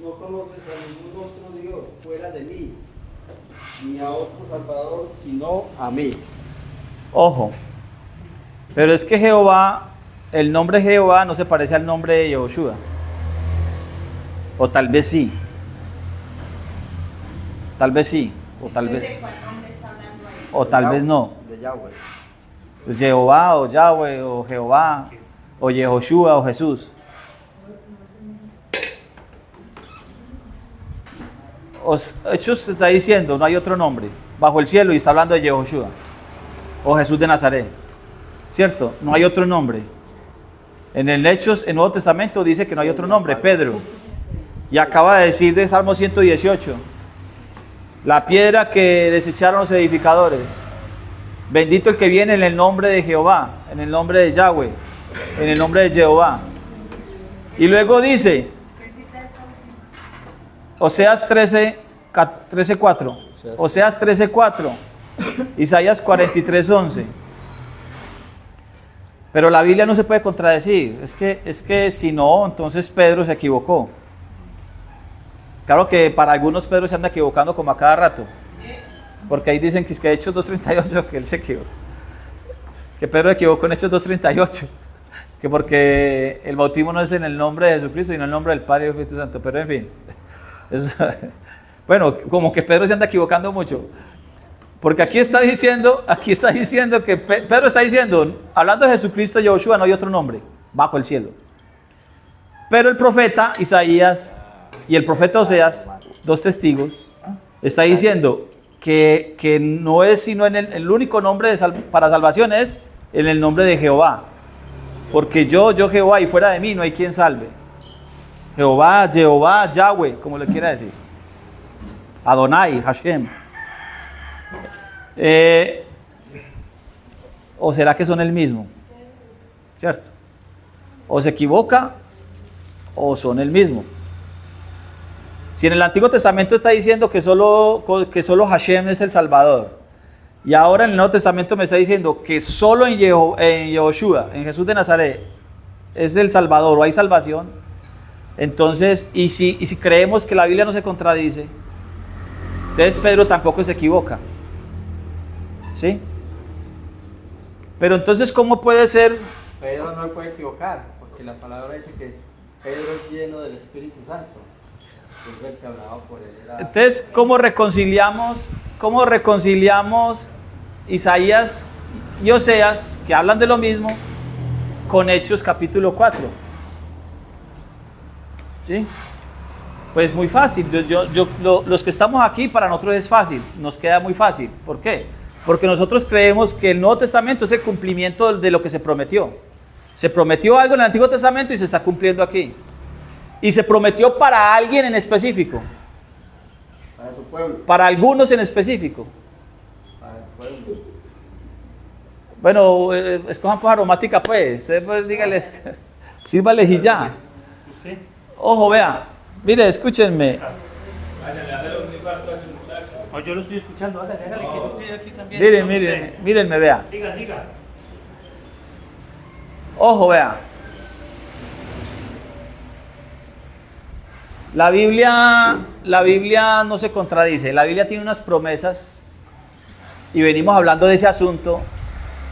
no conoces a ningún otro Dios fuera de mí, ni a otro Salvador sino a mí. Ojo, pero es que Jehová, el nombre Jehová no se parece al nombre de Yehoshua. O tal vez sí. Tal vez sí. O tal vez. O tal vez no. De Yahweh. Pues Jehová o Yahweh o Jehová o Yehoshua o Jesús. Hechos está diciendo, no hay otro nombre bajo el cielo, y está hablando de Yehoshua o Jesús de Nazaret. ¿Cierto? No hay otro nombre. En el Hechos, en Nuevo Testamento dice que no hay otro nombre, Pedro. Y acaba de decir de Salmo 118, la piedra que desecharon los edificadores. Bendito el que viene en el nombre de Jehová, en el nombre de Yahweh, en el nombre de Jehová. Y luego dice, Oseas 13:4, Oseas 13:4, Isaías 43:11. Pero la Biblia no se puede contradecir. Es que si no, entonces Pedro se equivocó. Claro que para algunos Pedro se anda equivocando como a cada rato. Porque ahí dicen que es que Hechos 2:38, que él se equivocó. Que Pedro se equivocó en Hechos 2:38. Que porque el bautismo no es en el nombre de Jesucristo, sino en el nombre del Padre y del Espíritu Santo. Pero en fin. Bueno, como que Pedro se anda equivocando mucho. Porque aquí está diciendo que Pedro está diciendo, hablando de Jesucristo y Yehoshua, no hay otro nombre bajo el cielo. Pero el profeta Isaías y el profeta Oseas, dos testigos, está diciendo que no es sino en el único nombre para salvación es en el nombre de Jehová. Porque yo Jehová, y fuera de mí no hay quien salve. Jehová, Yahweh, como le quiera decir. Adonai, Hashem. ¿O será que son el mismo? ¿Cierto? O se equivoca o son el mismo. Si en el Antiguo Testamento está diciendo que solo Hashem es el Salvador, y ahora en el Nuevo Testamento me está diciendo que solo en Yehoshua, en Jesús de Nazaret, es el Salvador o hay salvación, entonces, y si creemos que la Biblia no se contradice, entonces Pedro tampoco se equivoca. ¿Sí? Pero entonces, ¿cómo puede ser? Pedro no puede equivocar, porque la palabra dice que Pedro es lleno del Espíritu Santo. Es el que hablaba por él. Entonces, ¿cómo reconciliamos Isaías y Oseas, que hablan de lo mismo, con Hechos capítulo 4? ¿Sí? Pues muy fácil. Los que estamos aquí, para nosotros es fácil, nos queda muy fácil. ¿Por qué? Porque nosotros creemos que el Nuevo Testamento es el cumplimiento de lo que se prometió. Se prometió algo en el Antiguo Testamento y se está cumpliendo aquí. Y se prometió para alguien en específico. Para su pueblo. Para algunos en específico. Para el pueblo. Bueno, escojan pues aromática pues. Ustedes pues díganles, sírvales y ya. ¿Usted? Ojo, vea. Mire, escúchenme. Oh, yo lo estoy escuchando, hágale, que yo estoy aquí también. Mírenme, vea. Siga. Ojo, vea. La Biblia no se contradice. La Biblia tiene unas promesas y venimos hablando de ese asunto.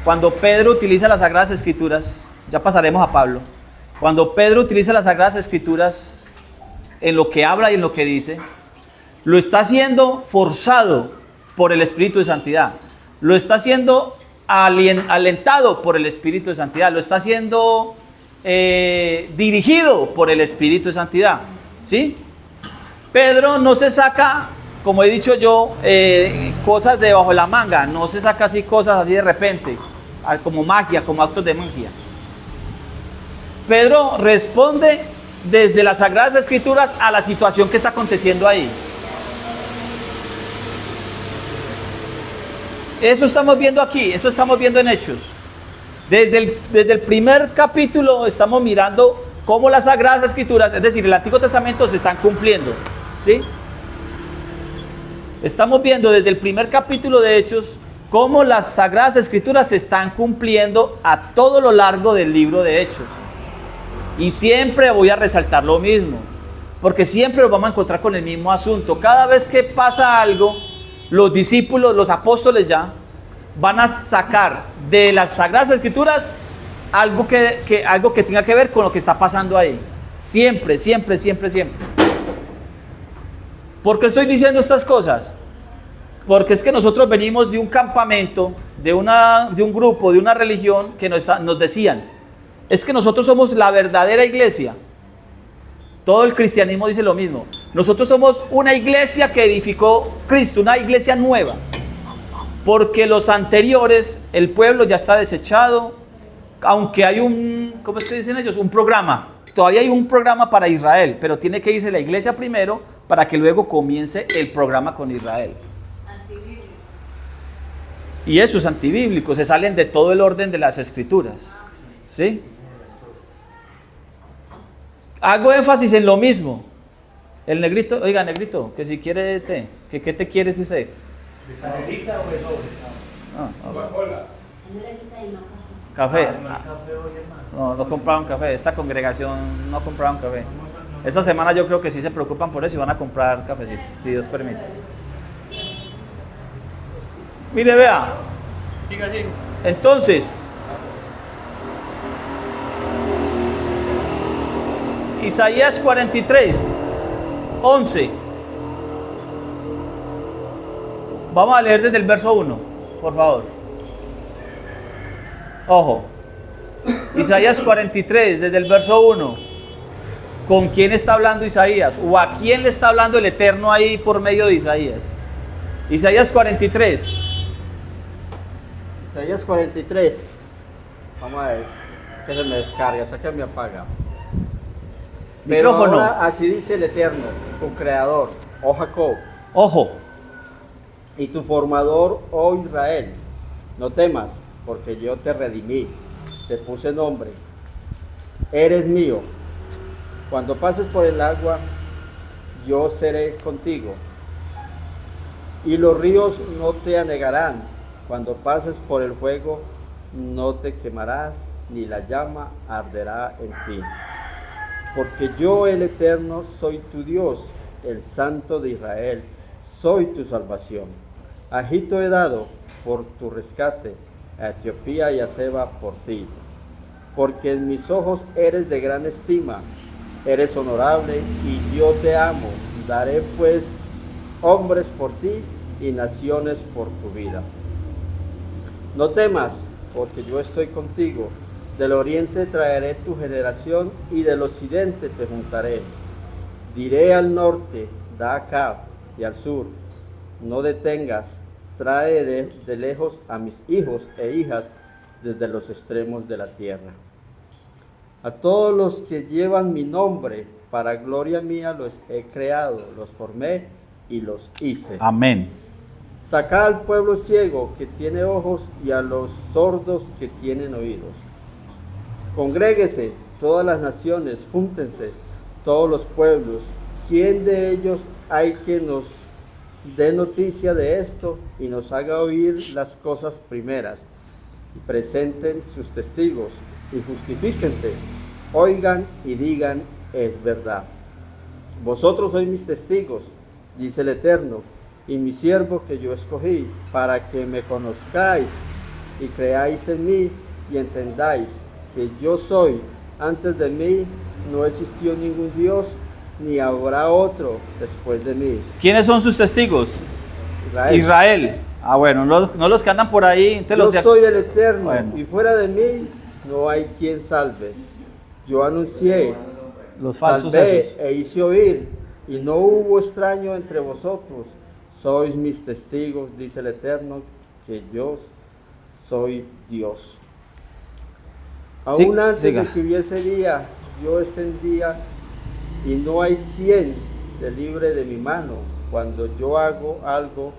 Cuando Pedro utiliza las Sagradas Escrituras, ya pasaremos a Pablo. Cuando Pedro utiliza las Sagradas Escrituras en lo que habla y en lo que dice, lo está haciendo forzado por el Espíritu de Santidad. Lo está haciendo alentado por el Espíritu de Santidad. Lo está haciendo dirigido por el Espíritu de Santidad. ¿Sí? Pedro no se saca, como he dicho yo, cosas de bajo la manga. No se saca así cosas así de repente, como magia, como actos de magia. Pedro responde desde las Sagradas Escrituras a la situación que está aconteciendo ahí. Eso estamos viendo aquí, eso estamos viendo en Hechos. Desde el primer capítulo estamos mirando cómo las Sagradas Escrituras, es decir, el Antiguo Testamento, se están cumpliendo. ¿Sí? Estamos viendo desde el primer capítulo de Hechos cómo las Sagradas Escrituras se están cumpliendo a todo lo largo del libro de Hechos. Y siempre voy a resaltar lo mismo, porque siempre nos vamos a encontrar con el mismo asunto. Cada vez que pasa algo, los discípulos, los apóstoles ya, van a sacar de las Sagradas Escrituras algo que tenga que ver con lo que está pasando ahí. Siempre. ¿Por qué estoy diciendo estas cosas? Porque es que nosotros venimos de un campamento, de un grupo, de una religión que nos decían, es que nosotros somos la verdadera iglesia. Todo el cristianismo dice lo mismo. Nosotros somos una iglesia que edificó Cristo, una iglesia nueva. Porque los anteriores, el pueblo ya está desechado, aunque hay ¿cómo es que dicen ellos? Un programa. Todavía hay un programa para Israel, pero tiene que irse la iglesia primero para que luego comience el programa con Israel. Antibíblico. Y eso es antibíblico, se salen de todo el orden de las Escrituras. ¿Sí? Hago énfasis en lo mismo. El negrito, oiga, negrito, que si quiere té, ¿qué te quieres de usted? ¿De canelita o de sobre? Coca-Cola. Café. No compraron café. Esta congregación no compraron café. Esta semana yo creo que sí se preocupan por eso y van a comprar cafecitos, si Dios permite. Mire, vea. Siga. Entonces, Isaías 43, 11. Vamos a leer desde el verso 1, por favor. Ojo. Isaías 43, desde el verso 1. ¿Con quién está hablando Isaías? ¿O a quién le está hablando el Eterno ahí por medio de Isaías? Isaías 43. Isaías 43. Vamos a ver. Que se me descarga, hasta que me apaga. Pero Micrófono. ahora así dice el Eterno, tu creador, oh Jacob, Ojo. y tu formador, oh Israel. No temas, porque yo te redimí, te puse nombre. Eres mío. Cuando pases por el agua, yo seré contigo. Y los ríos no te anegarán. Cuando pases por el fuego, no te quemarás, ni la llama arderá en ti. Porque yo, el Eterno, soy tu Dios, el Santo de Israel, soy tu salvación. A Egipto he dado por tu rescate, a Etiopía y a Seba por ti. Porque en mis ojos eres de gran estima, eres honorable y yo te amo. Daré pues hombres por ti y naciones por tu vida. No temas, porque yo estoy contigo. Del oriente traeré tu generación y del occidente te juntaré. Diré al norte, da acá, y al sur, no detengas, trae de lejos a mis hijos e hijas desde los extremos de la tierra. A todos los que llevan mi nombre, para gloria mía los he creado, los formé y los hice. Amén. Sacad al pueblo ciego que tiene ojos y a los sordos que tienen oídos. Congréguese todas las naciones, júntense todos los pueblos. ¿Quién de ellos hay que nos dé noticia de esto y nos haga oír las cosas primeras? Y presenten sus testigos y justifíquense. Oigan y digan, es verdad. Vosotros sois mis testigos, dice el Eterno, y mi siervo que yo escogí, para que me conozcáis y creáis en mí y entendáis que yo soy. Antes de mí no existió ningún Dios, ni habrá otro después de mí. ¿Quiénes son sus testigos? Israel. Ah, bueno, no los que andan por ahí. Yo soy el Eterno, Bueno. y fuera de mí no hay quien salve. Yo anuncié, Los falsos salvé esos. e hice oír, y no hubo extraño entre vosotros. Sois mis testigos, dice el Eterno, que yo soy Dios. Sí, Aún antes siga. de que hubiese día, yo extendía, y no hay quien te libre de mi mano. Cuando yo hago algo,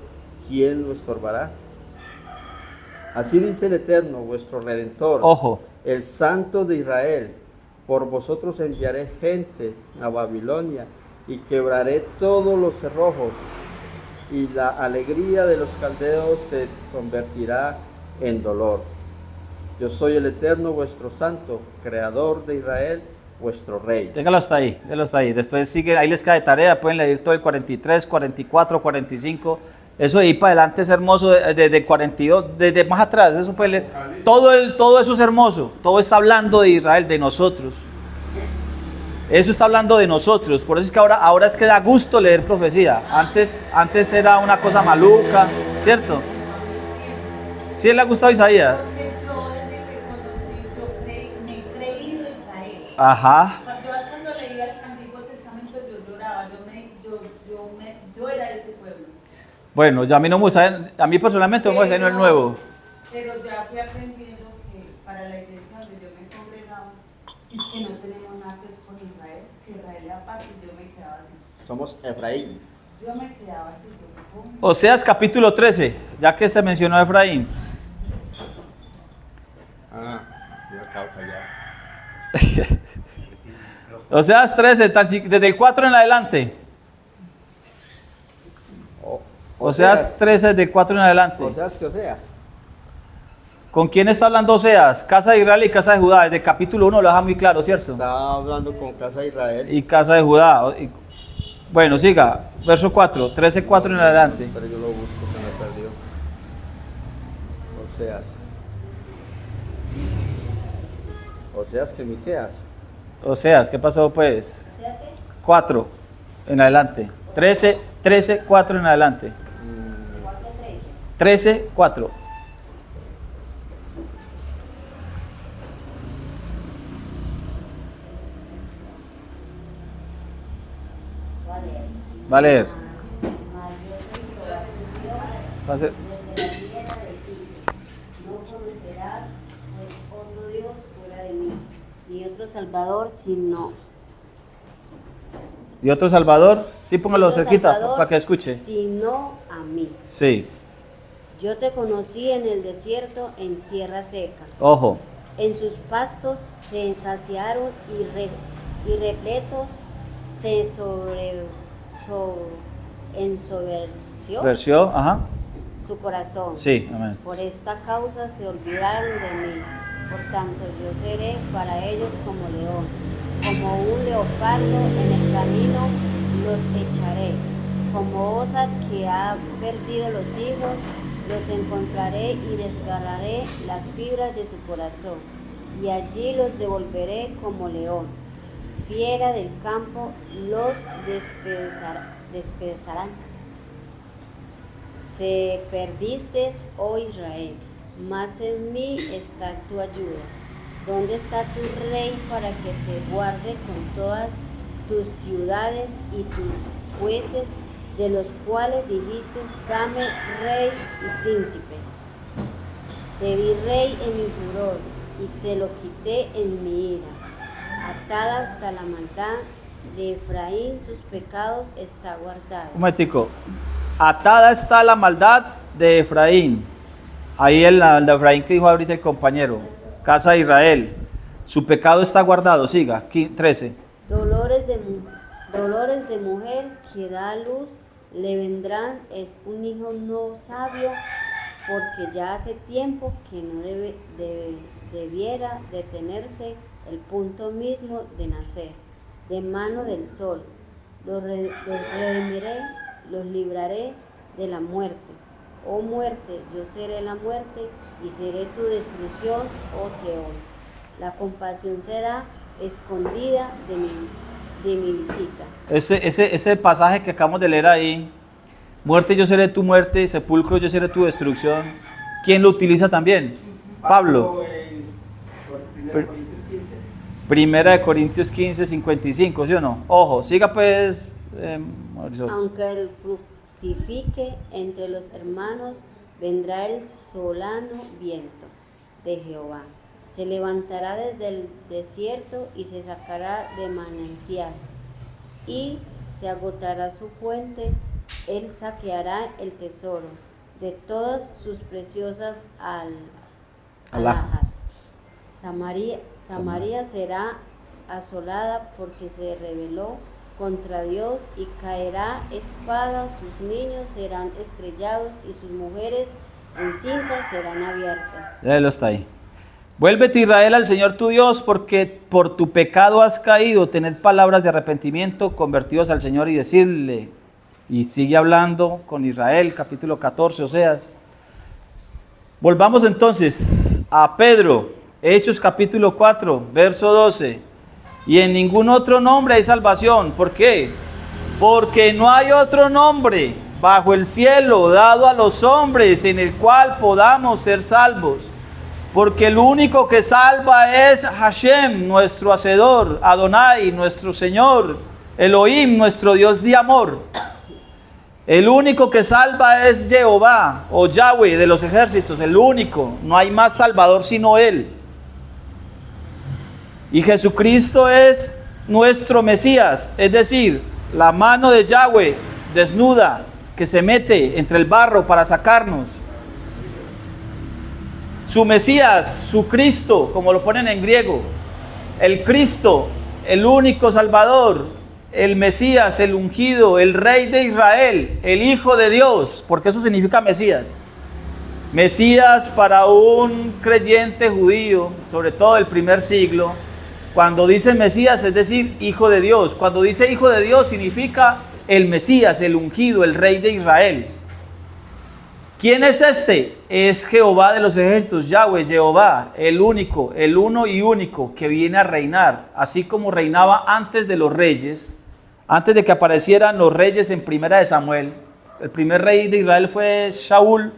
¿quién lo estorbará? Así dice el Eterno, vuestro Redentor, Ojo. el Santo de Israel. Por vosotros enviaré gente a Babilonia y quebraré todos los cerrojos, y la alegría de los caldeos se convertirá en dolor. Yo soy el Eterno, vuestro Santo, Creador de Israel, vuestro Rey. Déjalo hasta ahí, déjalo hasta ahí. Después sigue, ahí les cae tarea, pueden leer todo el 43, 44, 45. Eso de ahí para adelante es hermoso, desde 42, desde más atrás, eso puede leer. Todo eso es hermoso, todo está hablando de Israel, de nosotros. Eso está hablando de nosotros, por eso es que ahora es que da gusto leer profecía. Antes era una cosa maluca, ¿cierto? ¿Sí le ha gustado Isaías? Porque yo desde que conocí, me he creído Israel. Ajá. Cuando leía el Antiguo Testamento yo lloraba, yo era de ese pueblo. Bueno, a mí no me gusta, a mí personalmente no me gusta el nuevo. Pero ya fui aprendiendo que para la iglesia donde yo me congregaba, es que no tenemos nada que ver con Israel, que Israel era parte y yo me quedaba así. Somos Efraín. Yo me quedaba así, yo me Oseas capítulo 13, ya que se mencionó a Efraín. Yo acabo callado. Oseas 13, desde el 4 en adelante. Oseas 13, del 4 en adelante. Oseas que Oseas. ¿Con quién está hablando Oseas? Casa de Israel y casa de Judá. Desde el capítulo 1 lo deja muy claro, ¿cierto? Está hablando con casa de Israel. Y casa de Judá. Bueno, siga. Verso 4, 13, 4 en adelante. Pero yo lo busco, se me perdió. Oseas que Miqueas. Oseas, ¿qué pasó pues? 4 en adelante. 13, 4 en adelante. 13, 4. Va a leer. Va a ser- No conocerás pues otro Dios fuera de mí, ni otro Salvador sino. ¿Y otro Salvador? Sí, póngalo otro cerquita Salvador para que escuche. Sino a mí. Sí, Yo te conocí en el desierto, en tierra seca. ojo. En sus pastos se saciaron y repletos se Versión, ajá. su corazón. Sí, amén. Por esta causa se olvidaron de mí. Por tanto, yo seré para ellos como león, como un leopardo en el camino los echaré. Como osa que ha perdido los hijos, los encontraré y desgarraré las fibras de su corazón. Y allí los devolveré como león. Fiera del campo los despedazarán. Te perdiste, oh Israel, mas en mí está tu ayuda. ¿Dónde está tu rey para que te guarde con todas tus ciudades y tus jueces, de los cuales dijiste, dame rey y príncipes? Te di rey en mi furor y te lo quité en mi ira. Atada hasta la maldad de Efraín, sus pecados está guardado. Un momentico. Atada está la maldad de Efraín. Ahí el de Efraín que dijo ahorita el compañero. Casa de Israel. Su pecado está guardado. Siga. 13. Dolores de mujer que da a luz le vendrán. Es un hijo no sabio, porque ya hace tiempo que no debiera detenerse el punto mismo de nacer. De mano del sol. Los redimiré, los libraré de la muerte. Oh muerte, yo seré la muerte y seré tu destrucción, oh Seol. La compasión será escondida de mi visita. Ese pasaje que acabamos de leer ahí, muerte yo seré tu muerte, sepulcro yo seré tu destrucción. ¿Quién lo utiliza también? Pablo. Primera de Corintios 15, 55, ¿sí o no? Ojo, siga pues. Aunque él fructifique entre los hermanos, vendrá el solano viento de Jehová. Se levantará desde el desierto y se sacará de manantial, y se agotará su fuente. Él saqueará el tesoro de todas sus preciosas alhajas. Samaria será asolada porque se rebeló contra Dios, y caerá espada, sus niños serán estrellados y sus mujeres encintas serán abiertas. Ya lo está ahí. Vuélvete, Israel, al Señor tu Dios, porque por tu pecado has caído. Tened palabras de arrepentimiento, convertidos al Señor y decirle. Y sigue hablando con Israel, capítulo 14, Oseas. Volvamos entonces a Pedro, Hechos capítulo 4, verso 12. Y en ningún otro nombre hay salvación. ¿Por qué? Porque no hay otro nombre bajo el cielo dado a los hombres en el cual podamos ser salvos. Porque el único que salva es Hashem, nuestro Hacedor, Adonai, nuestro Señor, Elohim, nuestro Dios de amor. El único que salva es Jehová o Yahweh de los ejércitos, el único. No hay más salvador sino Él. Y Jesucristo es nuestro Mesías, es decir, la mano de Yahweh desnuda que se mete entre el barro para sacarnos. Su Mesías, su Cristo, como lo ponen en griego, el Cristo, el único Salvador, el Mesías, el ungido, el Rey de Israel, el Hijo de Dios, porque eso significa Mesías. Mesías para un creyente judío, sobre todo del primer siglo, cuando dice Mesías, es decir, Hijo de Dios. Cuando dice Hijo de Dios, significa el Mesías, el ungido, el Rey de Israel. ¿Quién es este? Es Jehová de los ejércitos, Yahweh, Jehová, el único, el uno y único que viene a reinar, así como reinaba antes de los reyes, antes de que aparecieran los reyes en Primera de Samuel. El primer rey de Israel fue Shaul,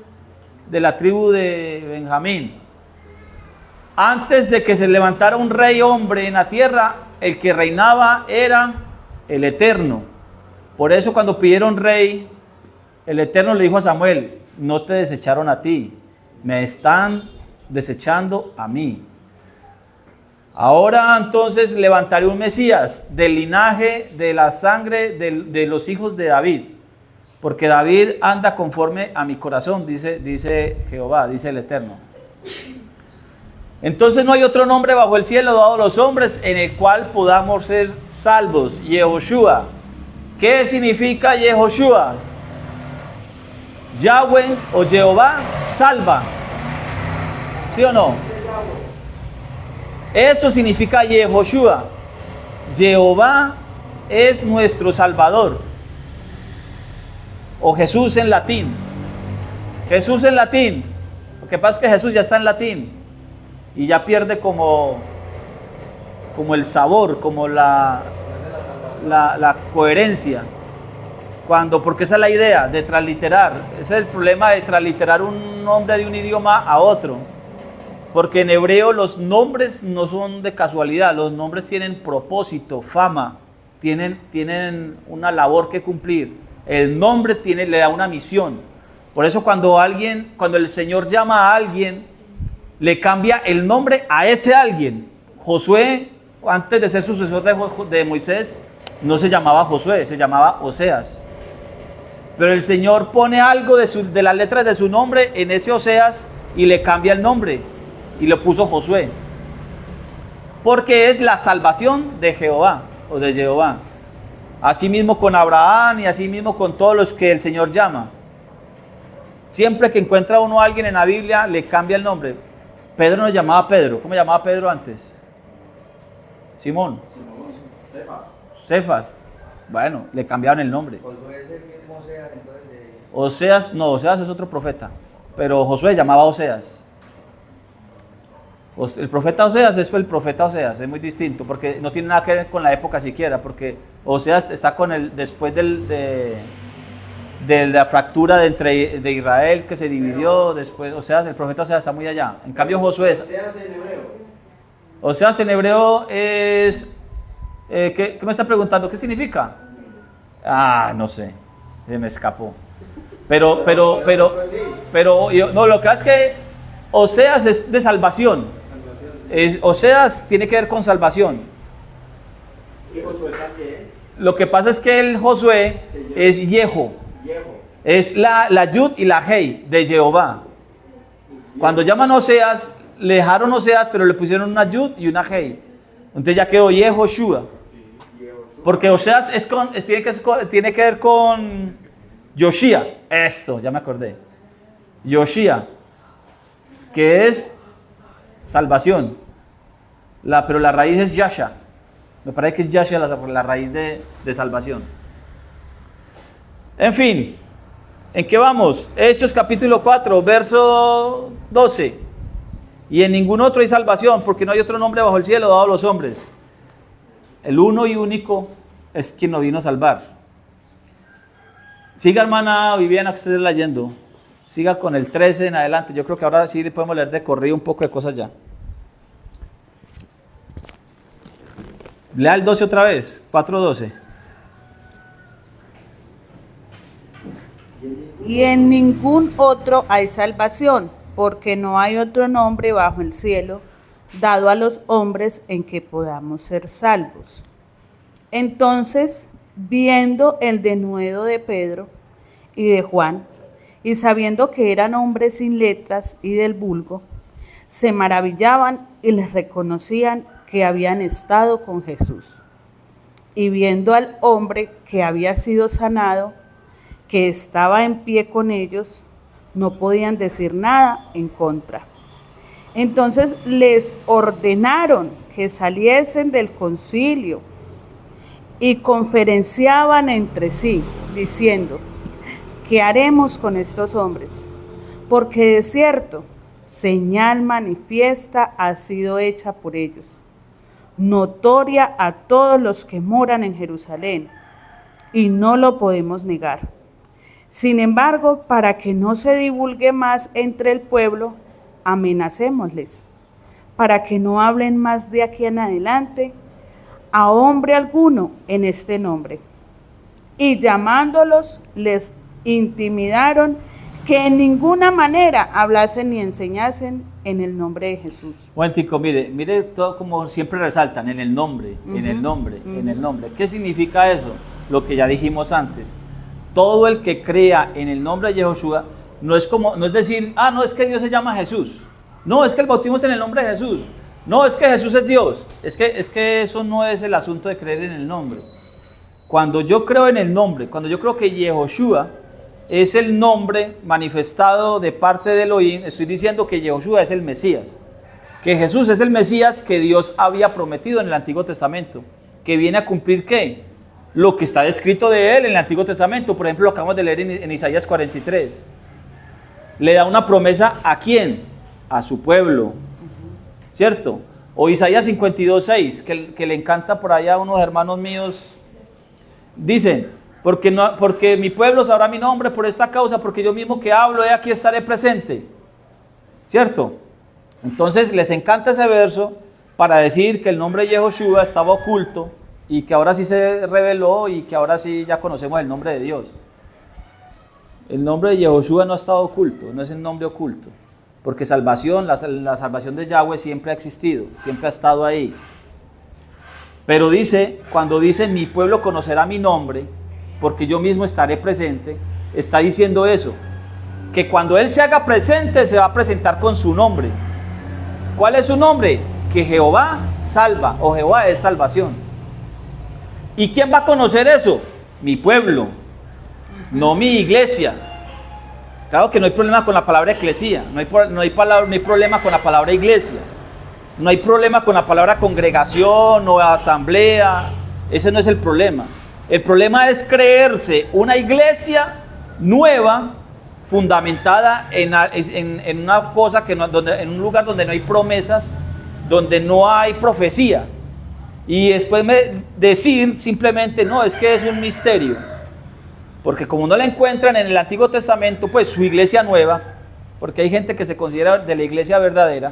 de la tribu de Benjamín. Antes de que se levantara un rey hombre en la tierra, el que reinaba era el Eterno. Por eso cuando pidieron rey, el Eterno le dijo a Samuel: no te desecharon a ti, me están desechando a mí. Ahora entonces levantaré un Mesías del linaje, de la sangre de los hijos de David, porque David anda conforme a mi corazón, dice Jehová, dice el Eterno. Entonces no hay otro nombre bajo el cielo dado a los hombres en el cual podamos ser salvos. Yehoshua, ¿Qué significa Yehoshua? Yahweh o Jehová salva. ¿Sí o no? Eso significa Yehoshua. Jehová es nuestro Salvador. O Jesús en latín. Jesús en latín. Lo que pasa es que Jesús ya está en latín. Y ya pierde como el sabor, como la coherencia. Porque esa es la idea de transliterar. Ese es el problema de transliterar un nombre de un idioma a otro. Porque en hebreo los nombres no son de casualidad, los nombres tienen propósito, fama, tienen una labor que cumplir. El nombre le da una misión. Por eso cuando el Señor llama a alguien, le cambia el nombre a ese alguien. Josué, antes de ser sucesor de Moisés, no se llamaba Josué, se llamaba Oseas. Pero el Señor pone algo de las letras de su nombre en ese Oseas y le cambia el nombre y le puso Josué. Porque es la salvación de Jehová o de Jehová. Así mismo con Abraham y así mismo con todos los que el Señor llama. Siempre que encuentra uno a alguien en la Biblia, le cambia el nombre. Pedro no llamaba Pedro. ¿Cómo llamaba Pedro antes? Simón. Cefas. Bueno, le cambiaron el nombre. Oseas es otro profeta. Pero Josué llamaba Oseas. El profeta Oseas fue el profeta Oseas, es muy distinto, porque no tiene nada que ver con la época siquiera, porque Oseas está después de la fractura de Israel que se dividió, después Oseas, el profeta Oseas está muy allá. En cambio Josué Oseas en hebreo es... ¿qué me está preguntando? ¿Qué significa? No sé, se me escapó. Pero no, lo que pasa es que Oseas es de salvación. Oseas tiene que ver con salvación. Y Josué también. Lo que pasa es que el Josué es Yeho. Es la Yud y la Hei de Jehová. Cuando llaman Oseas, le dejaron Oseas, pero le pusieron una Yud y una Hei. Entonces ya quedó Yehoshua. Porque Oseas tiene que ver con Yoshia. Eso, ya me acordé. Yoshia, que es salvación. Pero la raíz es Yasha. Me parece que es Yasha la raíz de salvación. En fin, ¿en qué vamos? Hechos capítulo 4, verso 12. Y en ningún otro hay salvación, porque no hay otro nombre bajo el cielo dado a los hombres. El uno y único es quien nos vino a salvar. Siga, hermana Viviana, que usted está leyendo. Siga con el 13 en adelante. Yo creo que ahora sí podemos leer de corrido un poco de cosas ya. Lea el 12 otra vez, 4:12. Y en ningún otro hay salvación, porque no hay otro nombre bajo el cielo dado a los hombres en que podamos ser salvos. Entonces, viendo el denuedo de Pedro y de Juan, y sabiendo que eran hombres sin letras y del vulgo, se maravillaban y les reconocían que habían estado con Jesús. Y viendo al hombre que había sido sanado, que estaba en pie con ellos, no podían decir nada en contra. Entonces les ordenaron que saliesen del concilio y conferenciaban entre sí, diciendo: ¿qué haremos con estos hombres? Porque de cierto, señal manifiesta ha sido hecha por ellos, notoria a todos los que moran en Jerusalén, y no lo podemos negar. Sin embargo, para que no se divulgue más entre el pueblo, amenacémosles, para que no hablen más de aquí en adelante a hombre alguno en este nombre. Y llamándolos, les intimidaron que en ninguna manera hablasen ni enseñasen en el nombre de Jesús. Momentico, mire todo como siempre resaltan, en el nombre, en el nombre, en el nombre. ¿Qué significa eso? Lo que ya dijimos antes. Todo el que crea en el nombre de Yehoshua, no es decir, no es que Dios se llama Jesús. No, es que el bautismo es en el nombre de Jesús. No, es que Jesús es Dios. Es que eso no es el asunto de creer en el nombre. Cuando yo creo en el nombre, cuando yo creo que Yehoshua es el nombre manifestado de parte de Elohim, estoy diciendo que Yehoshua es el Mesías, que Jesús es el Mesías que Dios había prometido en el Antiguo Testamento, que viene a cumplir ¿qué? Lo que está descrito de él en el Antiguo Testamento. Por ejemplo, lo acabamos de leer en Isaías 43. Le da una promesa ¿a quién? A su pueblo, ¿cierto? O Isaías 52:6, que le encanta por allá a unos hermanos míos. Dicen, porque mi pueblo sabrá mi nombre por esta causa, porque yo mismo que hablo, aquí estaré presente, ¿cierto? Entonces les encanta ese verso para decir que el nombre de Yehoshua estaba oculto y que ahora sí se reveló y que ahora sí ya conocemos el nombre de Dios. El nombre de Yehoshua no ha estado oculto, no es el nombre oculto, porque salvación, la salvación de Yahweh siempre ha existido, siempre ha estado ahí. Pero dice, cuando dice mi pueblo conocerá mi nombre, porque yo mismo estaré presente, está diciendo eso, que cuando Él se haga presente se va a presentar con su nombre. ¿Cuál es su nombre? Que Jehová salva, o Jehová es salvación. ¿Y quién va a conocer eso? Mi pueblo, no mi iglesia. Claro que no hay problema con la palabra eclesía, no hay problema con la palabra iglesia, no hay problema con la palabra congregación o asamblea, ese no es el problema. El problema es creerse una iglesia nueva, fundamentada en una cosa en un lugar donde no hay promesas, donde no hay profecía, y después decir simplemente no, es que es un misterio, porque como no la encuentran en el Antiguo Testamento, pues su iglesia nueva, porque hay gente que se considera de la iglesia verdadera,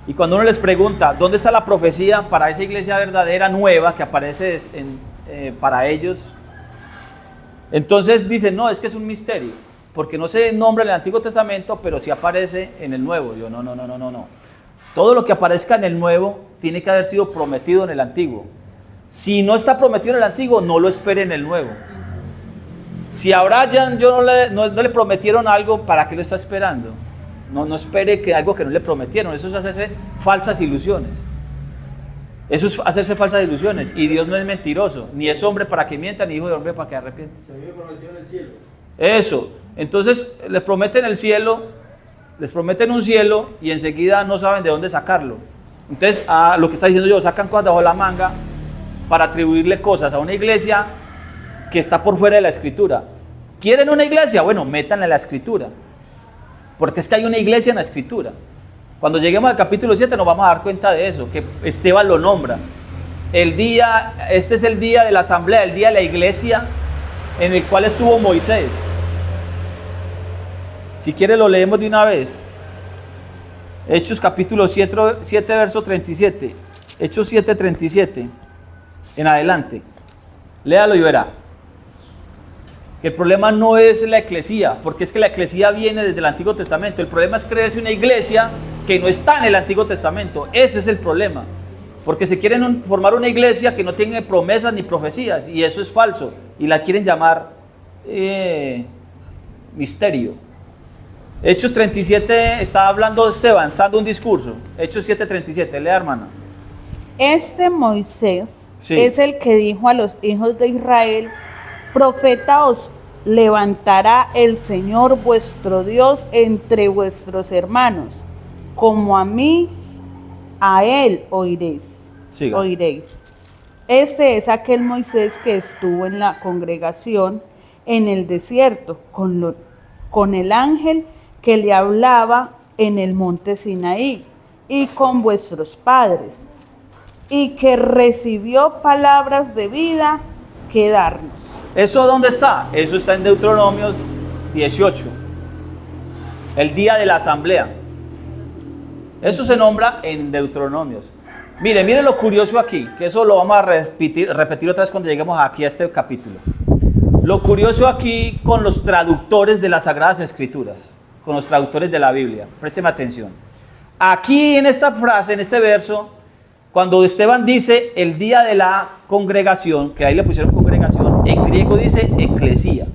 y cuando uno les pregunta dónde está la profecía para esa iglesia verdadera nueva que aparece para ellos, entonces dicen no, es que es un misterio, porque no se nombra en el Antiguo Testamento, pero sí aparece en el Nuevo. Yo no. Todo lo que aparezca en el Nuevo tiene que haber sido prometido en el Antiguo. Si no está prometido en el Antiguo, no lo espere en el Nuevo. Si a Brian no le prometieron algo, ¿para qué lo está esperando? No espere que algo que no le prometieron. Eso es hacerse falsas ilusiones. Eso es hacerse falsas ilusiones. Y Dios no es mentiroso, ni es hombre para que mienta, ni hijo de hombre para que arrepienta. Se me prometió en el cielo. Eso. Entonces les prometen el cielo, les prometen un cielo y enseguida no saben de dónde sacarlo. Entonces, lo que está diciendo yo, sacan cosas debajo de la manga para atribuirle cosas a una iglesia que está por fuera de la escritura. ¿Quieren una iglesia? Bueno, métanle la escritura, porque es que hay una iglesia en la escritura. Cuando lleguemos al capítulo 7 nos vamos a dar cuenta de eso, que Esteban lo nombra. Este es el día de la asamblea, el día de la iglesia en el cual estuvo Moisés. Si quiere lo leemos de una vez. Hechos capítulo 7 verso 37. Hechos 7, 37. En adelante. Léalo y verá. Que el problema no es la eclesía, porque es que la eclesía viene desde el Antiguo Testamento. El problema es creerse una iglesia que no está en el Antiguo Testamento. Ese es el problema. Porque se quieren formar una iglesia que no tiene promesas ni profecías, y eso es falso. Y la quieren llamar misterio. Hechos 37 está hablando de Esteban, está dando un discurso. Hechos 7:37, lea, hermana. Este Moisés Sí. es el que dijo a los hijos de Israel: profeta os levantará el Señor vuestro Dios entre vuestros hermanos, como a mí, a él oiréis. Siga. Oiréis. Este es aquel Moisés que estuvo en la congregación en el desierto con el ángel que le hablaba en el monte Sinaí y con vuestros padres, y que recibió palabras de vida que darnos. ¿Eso dónde está? Eso está en Deuteronomios 18. El día de la asamblea. Eso se nombra en Deuteronomios. Mire lo curioso aquí, que eso lo vamos a repetir otra vez cuando lleguemos aquí a este capítulo. Lo curioso aquí con los traductores de las Sagradas Escrituras, con los traductores de la Biblia. Présteme atención. Aquí en esta frase, en este verso, cuando Esteban dice el día de la congregación, que ahí le pusieron congregación, en griego dice eclesía.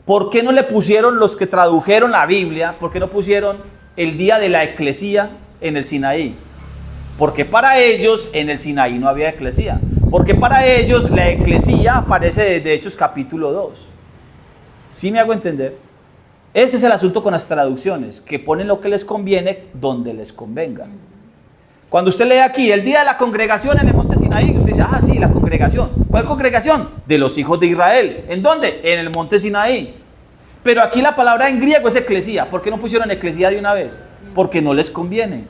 ¿Por qué no le pusieron los que tradujeron la Biblia? ¿Por qué no pusieron el día de la eclesía en el Sinaí? Porque para ellos en el Sinaí no había eclesía. Porque para ellos la eclesía aparece desde Hechos capítulo 2. ¿Sí me hago entender? Ese es el asunto con las traducciones, que ponen lo que les conviene donde les convenga. Cuando usted lee aquí, el día de la congregación en el monte Sinaí, usted dice, ah, sí, la congregación. ¿Cuál congregación? De los hijos de Israel. ¿En dónde? En el monte Sinaí. Pero aquí la palabra en griego es eclesía. ¿Por qué no pusieron eclesía de una vez? Porque no les conviene.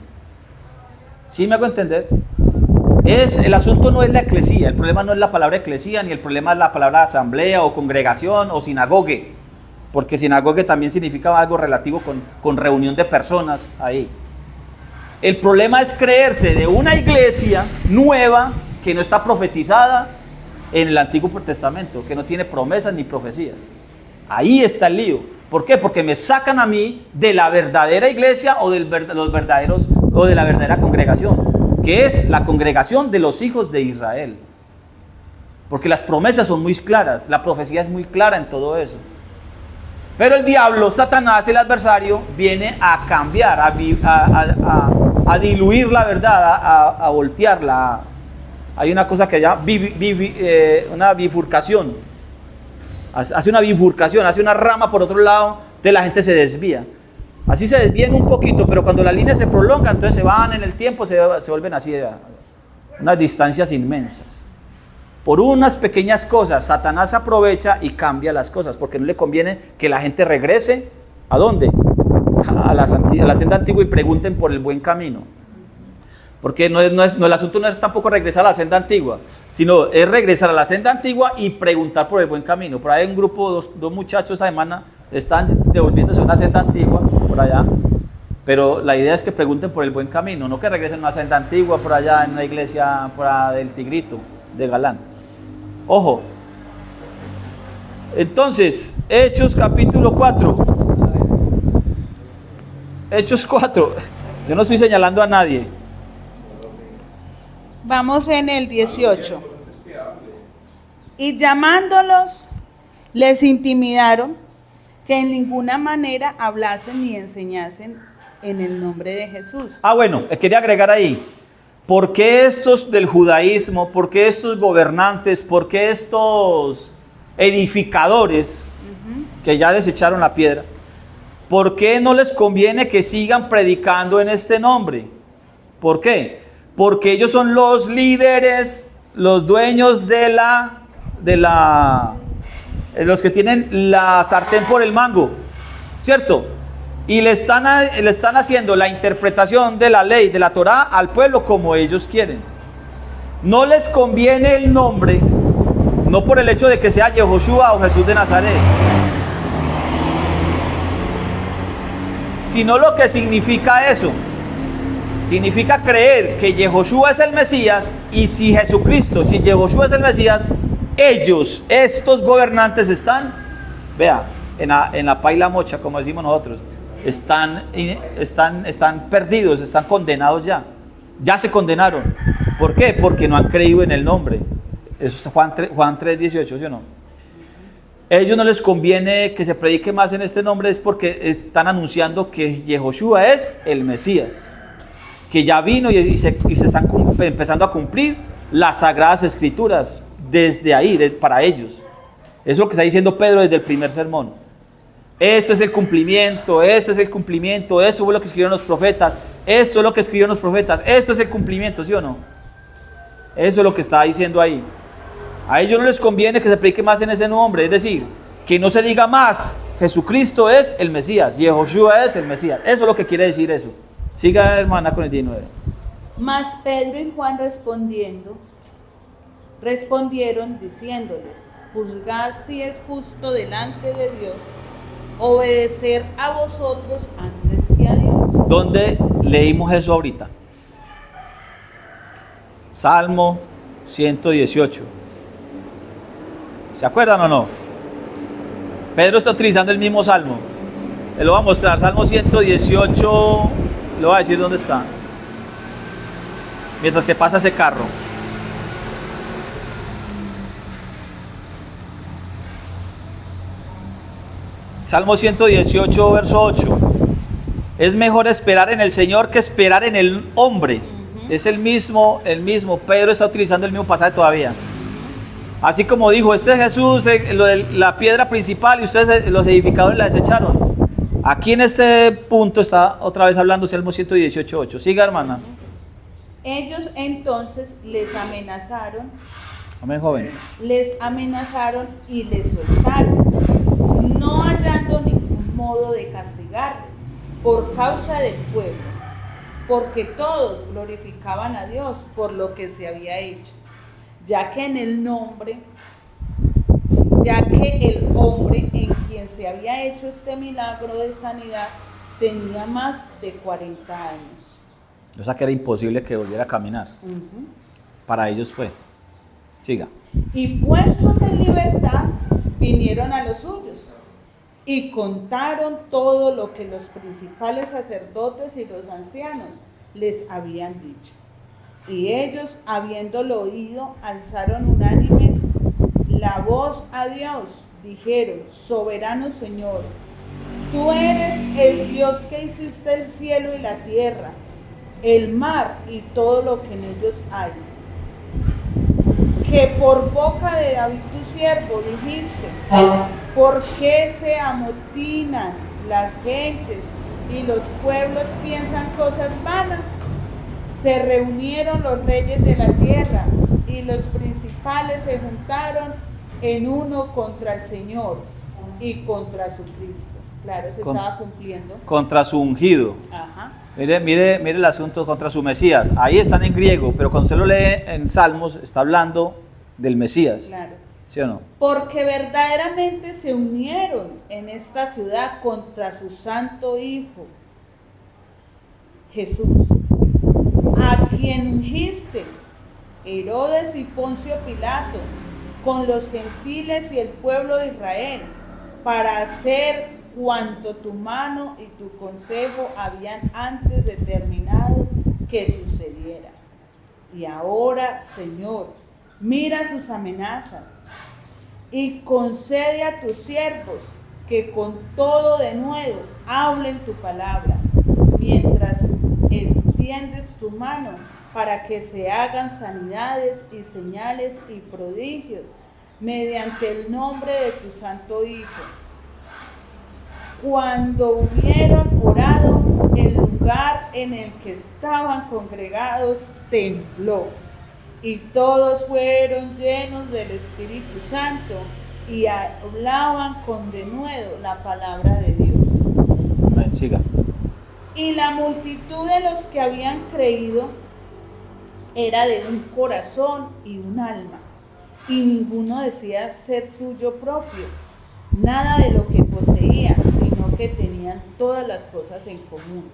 ¿Sí me hago entender? El asunto no es la eclesía, el problema no es la palabra eclesía, ni el problema es la palabra asamblea o congregación o sinagogue, porque sinagogue también significa algo relativo con reunión de personas ahí. El problema es creerse de una iglesia nueva que no está profetizada en el Antiguo Testamento, que no tiene promesas ni profecías. Ahí está el lío. ¿Por qué? Porque me sacan a mí de la verdadera iglesia o de la verdadera congregación, que es la congregación de los hijos de Israel. Porque las promesas son muy claras, la profecía es muy clara en todo eso. Pero el diablo, Satanás, el adversario, viene a cambiar, a diluir la verdad, a voltearla. Hay una cosa que se llama una bifurcación. Hace una bifurcación, hace una rama por otro lado, entonces la gente se desvía. Así se desvían un poquito, pero cuando la línea se prolonga, entonces se van en el tiempo, se vuelven así, unas distancias inmensas. Por unas pequeñas cosas, Satanás aprovecha y cambia las cosas, porque no le conviene que la gente regrese, ¿a dónde? A la senda antigua y pregunten por el buen camino. Porque el asunto no es tampoco regresar a la senda antigua, sino es regresar a la senda antigua y preguntar por el buen camino. Por ahí hay un grupo, dos muchachos esa semana, están devolviéndose a una senda antigua, por allá. Pero la idea es que pregunten por el buen camino, no que regresen a una senda antigua por allá en una iglesia por allá del Tigrito, de Galán. Ojo. Entonces, Hechos capítulo 4. Hechos 4. Yo no estoy señalando a nadie. Vamos en el 18. Y llamándolos, les intimidaron que en ninguna manera hablasen ni enseñasen en el nombre de Jesús. Bueno, quería agregar ahí. ¿Por qué estos del judaísmo, por qué estos gobernantes, por qué estos edificadores que ya desecharon la piedra, por qué no les conviene que sigan predicando en este nombre? ¿Por qué? Porque ellos son los líderes, los dueños de los que tienen la sartén por el mango, ¿cierto? Y le están haciendo la interpretación de la ley, de la Torá, al pueblo como ellos quieren. No les conviene el nombre, no por el hecho de que sea Yehoshua o Jesús de Nazaret, sino lo que significa eso. Significa creer que Yehoshua es el Mesías, y si Yehoshua es el Mesías, ellos, estos gobernantes están, en la paila mocha, como decimos nosotros, están perdidos, están condenados ya. Ya se condenaron. ¿Por qué? Porque no han creído en el nombre. Eso es Juan 3:18, ¿sí o no? Ellos no les conviene que se predique más en este nombre, es porque están anunciando que Yehoshua es el Mesías, que ya vino y se están empezando a cumplir las Sagradas Escrituras desde ahí, para ellos. Eso es lo que está diciendo Pedro desde el primer sermón. Este es el cumplimiento, esto fue lo que escribieron los profetas, esto es lo que escribieron los profetas, este es el cumplimiento, ¿sí o no? Eso es lo que está diciendo ahí. A ellos no les conviene que se predique más en ese nombre, es decir, que no se diga más, Jesucristo es el Mesías, Yehoshua es el Mesías. Eso es lo que quiere decir eso. Siga, hermana, con el 19. Mas Pedro y Juan respondieron diciéndoles: juzgad si es justo delante de Dios obedecer a vosotros antes que a Dios. ¿Dónde leímos eso ahorita? Salmo 118. ¿Se acuerdan o no? Pedro está utilizando el mismo salmo. Él lo va a mostrar. Salmo 118. Le voy a decir dónde está. Mientras que pasa ese carro. Salmo 118, verso 8. Es mejor esperar en el Señor que esperar en el hombre. Es el mismo. Pedro está utilizando el mismo pasaje todavía. Así como dijo, este es Jesús, lo de la piedra principal, y ustedes los edificadores la desecharon. Aquí en este punto está otra vez hablando Salmo 118:8. Siga, hermana. Ellos entonces les amenazaron. Amén, joven. Les amenazaron y les soltaron, no hallando ningún modo de castigarles por causa del pueblo, porque todos glorificaban a Dios por lo que se había hecho, ya que el hombre en quien se había hecho este milagro de sanidad tenía más de 40 años. O sea que era imposible que volviera a caminar. Para ellos fue. Siga. Y puestos en libertad, vinieron a los suyos y contaron todo lo que los principales sacerdotes y los ancianos les habían dicho. Y ellos, habiéndolo oído, alzaron unánimes la voz a Dios, dijeron: soberano Señor, tú eres el Dios que hiciste el cielo y la tierra, el mar y todo lo que en ellos hay. Que por boca de David tu siervo dijiste: ¿por qué se amotinan las gentes y los pueblos piensan cosas vanas? Se reunieron los reyes de la tierra y los principales se juntaron en uno contra el Señor y contra su Cristo. Claro, se estaba cumpliendo. Contra su ungido. Ajá. Mire el asunto, contra su Mesías. Ahí están en griego, pero cuando usted lo lee en Salmos, está hablando del Mesías. Claro. ¿Sí o no? Porque verdaderamente se unieron en esta ciudad contra su santo Hijo, Jesús, a quien ungiste, Herodes y Poncio Pilato, con los gentiles y el pueblo de Israel, para hacer cuanto tu mano y tu consejo habían antes determinado que sucediera. Y ahora, Señor, mira sus amenazas y concede a tus siervos que con todo denuedo hablen tu palabra, mientras extiendes tu mano para que se hagan sanidades y señales y prodigios mediante el nombre de tu santo Hijo. Cuando hubieron orado, el lugar en el que estaban congregados tembló, y todos fueron llenos del Espíritu Santo y hablaban con denuedo la palabra de Dios. Amén, siga. Y la multitud de los que habían creído era de un corazón y un alma, y ninguno decía ser suyo propio nada de lo que poseía, sino que tenían todas las cosas en común.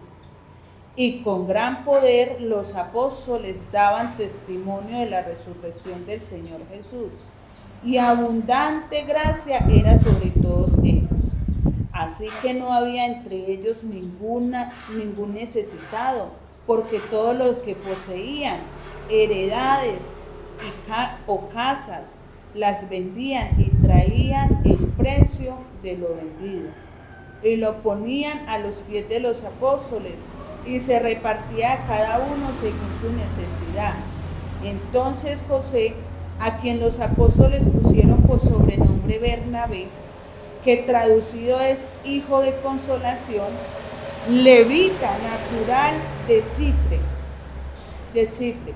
Y con gran poder los apóstoles daban testimonio de la resurrección del Señor Jesús, y abundante gracia era sobre todos ellos. Así que no había entre ellos ningún necesitado, porque todos los que poseían heredades o casas las vendían y traían el precio de lo vendido, y lo ponían a los pies de los apóstoles, y se repartía a cada uno según su necesidad. Entonces José, a quien los apóstoles pusieron por sobrenombre Bernabé, que traducido es hijo de consolación, levita natural de Chipre,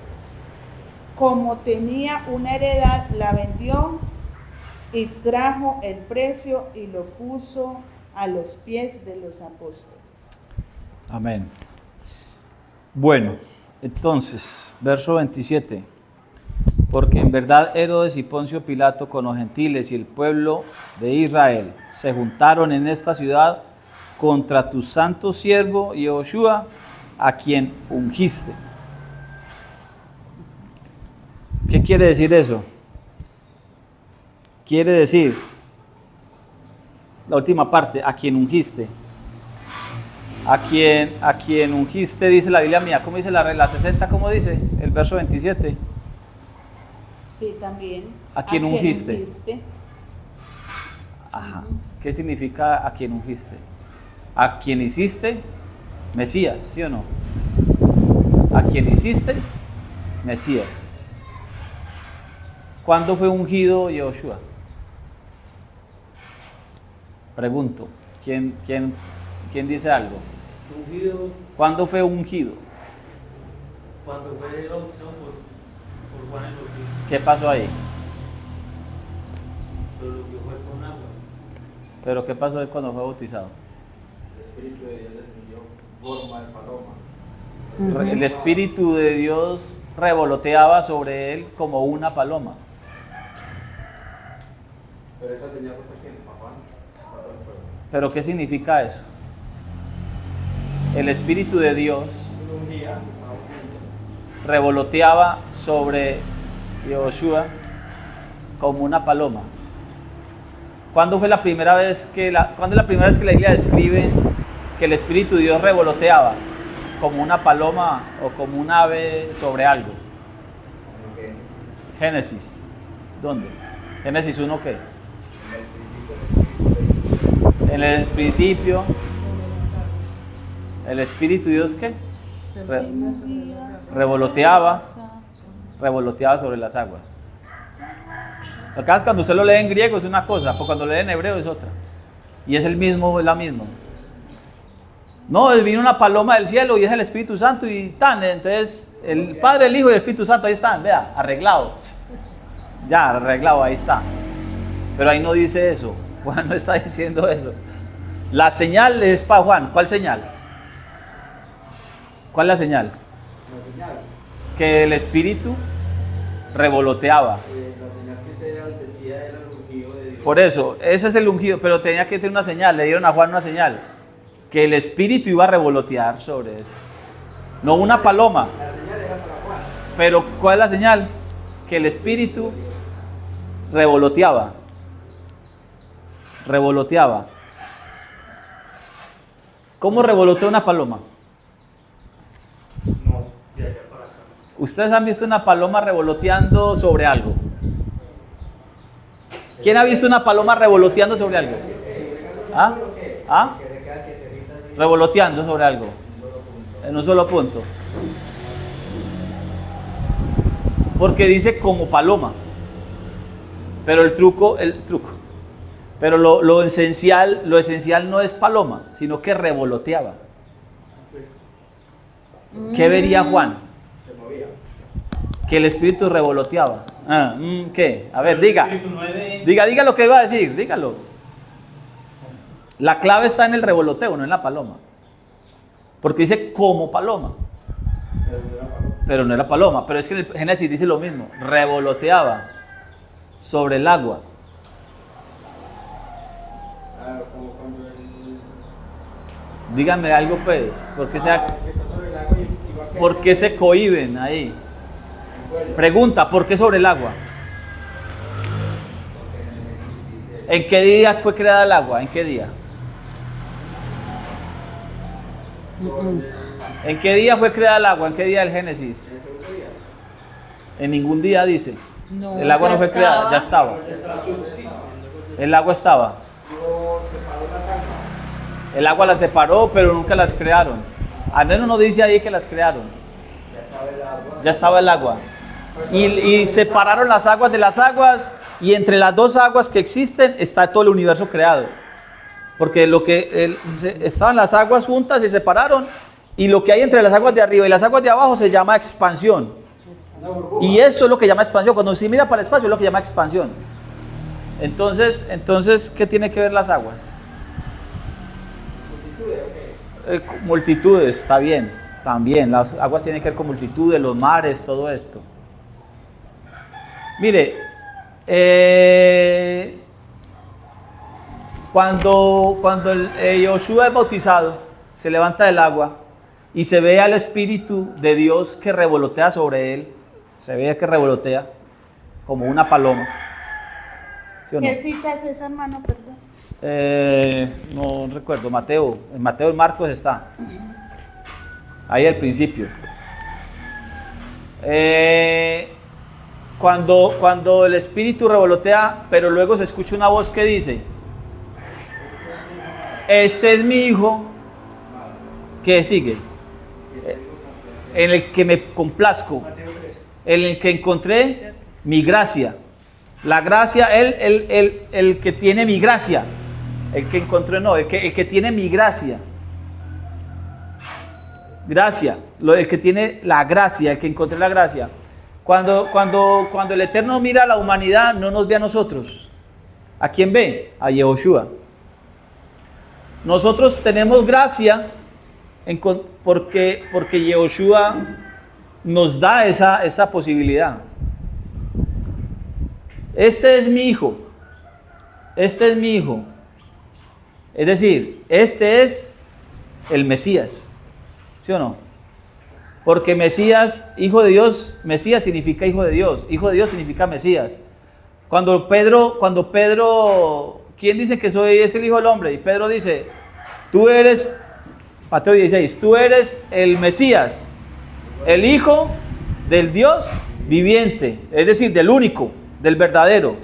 como tenía una heredad, la vendió y trajo el precio y lo puso a los pies de los apóstoles. Amén. Bueno, entonces, verso 27. Porque en verdad Herodes y Poncio Pilato con los gentiles y el pueblo de Israel se juntaron en esta ciudad contra tu santo siervo Yehoshua, a quien ungiste. ¿Qué quiere decir eso? Quiere decir, la última parte, a quien ungiste. A quien ungiste, dice la Biblia mía. ¿Cómo dice la 60? ¿Cómo dice? El verso 27. Sí, también. ¿A quien ungiste? Ajá. ¿Qué significa a quien ungiste? ¿A quien hiciste? Mesías, ¿sí o no? a quien hiciste Mesías. ¿Cuándo fue ungido Yoshua? Pregunto, ¿quién dice algo? Ungido ¿Cuándo fue ungido? cuando fue bautizado por Juan el Bautista. ¿Qué pasó ahí? Pero lo que fue con agua. ¿Pero qué pasó cuando fue bautizado? El Espíritu de Dios le dio forma de paloma. El Espíritu de Dios revoloteaba sobre él como una paloma. Pero esa señal fue que papá. ¿Pero qué significa eso? El Espíritu de Dios revoloteaba sobre Yoshua como una paloma. ¿Cuándo fue la primera vez que ¿cuándo es la primera vez que la Biblia describe que el Espíritu de Dios revoloteaba como una paloma o como un ave sobre algo? Génesis. ¿Dónde? Génesis 1, ¿qué? En el principio, el Espíritu de Dios, ¿qué? Revoloteaba sobre las aguas. Lo que pasa es que cuando usted lo lee en griego es una cosa, pero cuando lo lee en hebreo es otra. Y es el mismo, es la misma. No, vino una paloma del cielo y es el Espíritu Santo y tan. Entonces, el Padre, el Hijo y el Espíritu Santo, ahí están, vea, arreglado. Ya, arreglado, ahí está. Pero ahí no dice eso. Juan no está diciendo eso. La señal es para Juan. ¿Cuál señal? ¿Cuál es la señal? La señal. Que el Espíritu revoloteaba. La señal que se decía era el ungido de Dios. Por eso, ese es el ungido, pero tenía que tener una señal. Le dieron a Juan una señal. Que el Espíritu iba a revolotear sobre eso. No una paloma. La señal era para Juan. Pero ¿cuál es la señal? Que el Espíritu revoloteaba. Revoloteaba. ¿Cómo revolotea una paloma? No, de allá para acá. ¿Ustedes han visto una paloma revoloteando sobre algo? ¿Quién ha visto una paloma revoloteando sobre algo? ¿Ah? ¿Ah? Revoloteando sobre algo. En un solo punto. Porque dice como paloma. Pero el truco. Pero lo esencial no es paloma, sino que revoloteaba. ¿Qué vería Juan? Se movía. Que el Espíritu revoloteaba. ¿Qué? A ver, diga. El Espíritu 9. Diga lo que iba a decir, dígalo. La clave está en el revoloteo, no en la paloma. Porque dice como paloma. Pero no era paloma. Pero es que en el Génesis dice lo mismo. Revoloteaba sobre el agua. Claro, como cuando Díganme algo pues. ¿Por qué, que está sobre el agua y va a caer. ¿por qué se cohíben ahí? Pregunta, ¿por qué sobre el agua? ¿En qué día fue creada el agua? ¿En qué día? ¿En qué día fue creada el agua? ¿En qué día del Génesis? En ningún día dice. No, El agua ya no fue creada, ya estaba. El agua estaba. El agua la separó, pero nunca las crearon. Al menos no dice ahí que las crearon. Ya estaba el agua. Y separaron las aguas de las aguas, y entre las dos aguas que existen está todo el universo creado. Porque estaban las aguas juntas, se separaron, y lo que hay entre las aguas de arriba y las aguas de abajo se llama expansión. Y esto es lo que llama expansión. Cuando usted mira para el espacio es lo que llama expansión. Entonces, ¿qué tiene que ver las aguas? Multitudes, está bien. También, las aguas tienen que ver con multitudes, los mares, todo esto. Mire, cuando Yoshua es bautizado, se levanta del agua y se ve al Espíritu de Dios que revolotea sobre él. Se ve que revolotea como una paloma. ¿Sí o no? ¿Qué cita es esa, hermano? Perdón. No recuerdo, Mateo. En Mateo y Marcos está. Ahí al principio. Cuando el Espíritu revolotea, pero luego se escucha una voz que dice: este es mi hijo. ¿Qué sigue? en el que me complazco, Mateo 13. en el que encontré mi gracia. La gracia, el que tiene mi gracia. El que encontré, no, el que tiene mi gracia. Gracia, el que tiene la gracia, el que encontré la gracia. Cuando el Eterno mira a la humanidad, no nos ve a nosotros. ¿A quién ve? A Yehoshua. Nosotros tenemos gracia porque Yehoshua nos da esa posibilidad. Este es mi hijo. Este es mi hijo. Es decir, este es el Mesías. ¿Sí o no? Porque Mesías, hijo de Dios, Mesías significa hijo de Dios. Hijo de Dios significa Mesías. Cuando Pedro, ¿quién dice que es el hijo del hombre? Y Pedro dice, tú eres, Mateo 16, tú eres el Mesías, el hijo del Dios viviente, es decir, del único, del verdadero,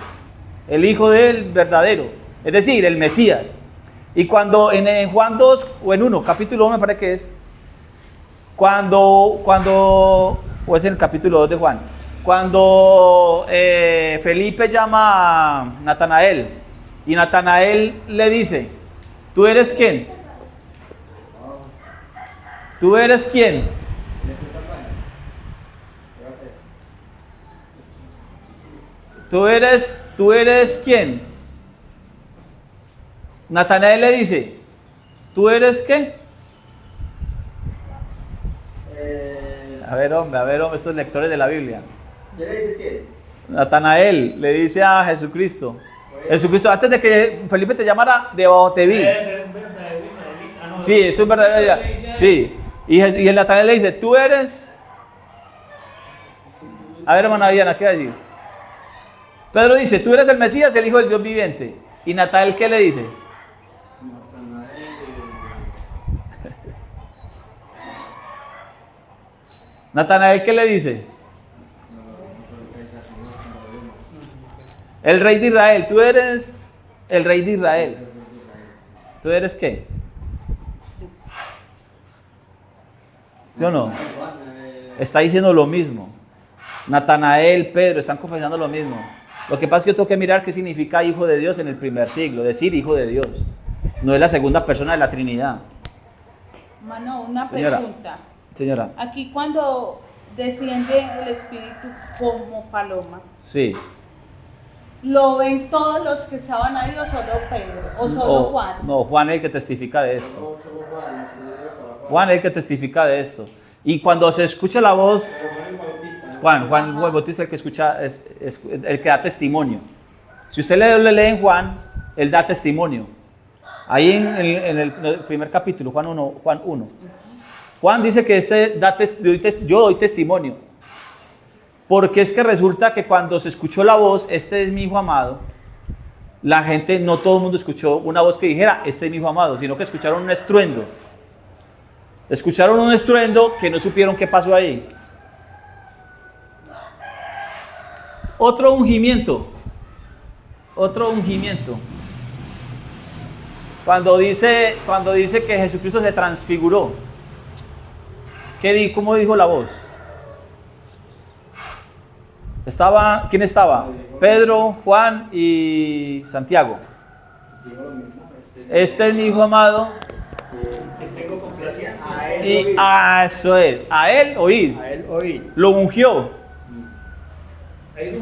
el hijo del verdadero, es decir, el Mesías. Y cuando en Juan 2 o en 1, capítulo 1 me parece que es, o es en el capítulo 2 de Juan, cuando Felipe llama a Natanael y Natanael le dice, ¿tú eres quién? ¿Tú eres quién? ¿Tú eres quién? Natanael le dice, ¿tú eres qué? A ver, hombre, estos lectores de la Biblia. ¿Qué le dice quién? Natanael le dice a Jesucristo. Jesucristo, antes de que Felipe te llamara, debajo te vi. Sí, esto es verdadero. Sí. Y el Natanael le dice, tú eres. A ver, hermana Diana, ¿qué va a decir? Pedro dice, tú eres el Mesías, el Hijo del Dios viviente. ¿Y Natanael qué le dice? Natanael, ¿qué le dice? El rey de Israel, tú eres el rey de Israel. ¿Tú eres qué? ¿Sí o no? Está diciendo lo mismo. Natanael, Pedro, están confesando lo mismo. Lo que pasa es que yo tengo que mirar qué significa hijo de Dios en el primer siglo. Decir hijo de Dios. No es la segunda persona de la Trinidad. Mano, una Señora. pregunta. Señora. Aquí cuando desciende el Espíritu como paloma, Sí. ¿lo ven todos los que estaban ahí o solo Pedro? ¿O solo Juan? No, Juan es el que testifica de esto. Juan es el que testifica de esto. Y cuando se escucha la voz, Juan el Bautista es el que escucha, es el que da testimonio. Si usted le lee en Juan, él da testimonio. Ahí en el primer capítulo, Juan 1. Juan dice que yo doy testimonio. Porque es que resulta que cuando se escuchó la voz, este es mi hijo amado, la gente, no todo el mundo escuchó una voz que dijera, este es mi hijo amado, sino que escucharon un estruendo. Escucharon un estruendo que no supieron qué pasó ahí. Otro ungimiento. Cuando dice que Jesucristo se transfiguró, ¿cómo dijo la voz? ¿Quién estaba? Pedro, Juan y Santiago. Este es mi hijo amado. Tengo complacencia. Y eso es. A él oíd. A él oí. Lo ungió.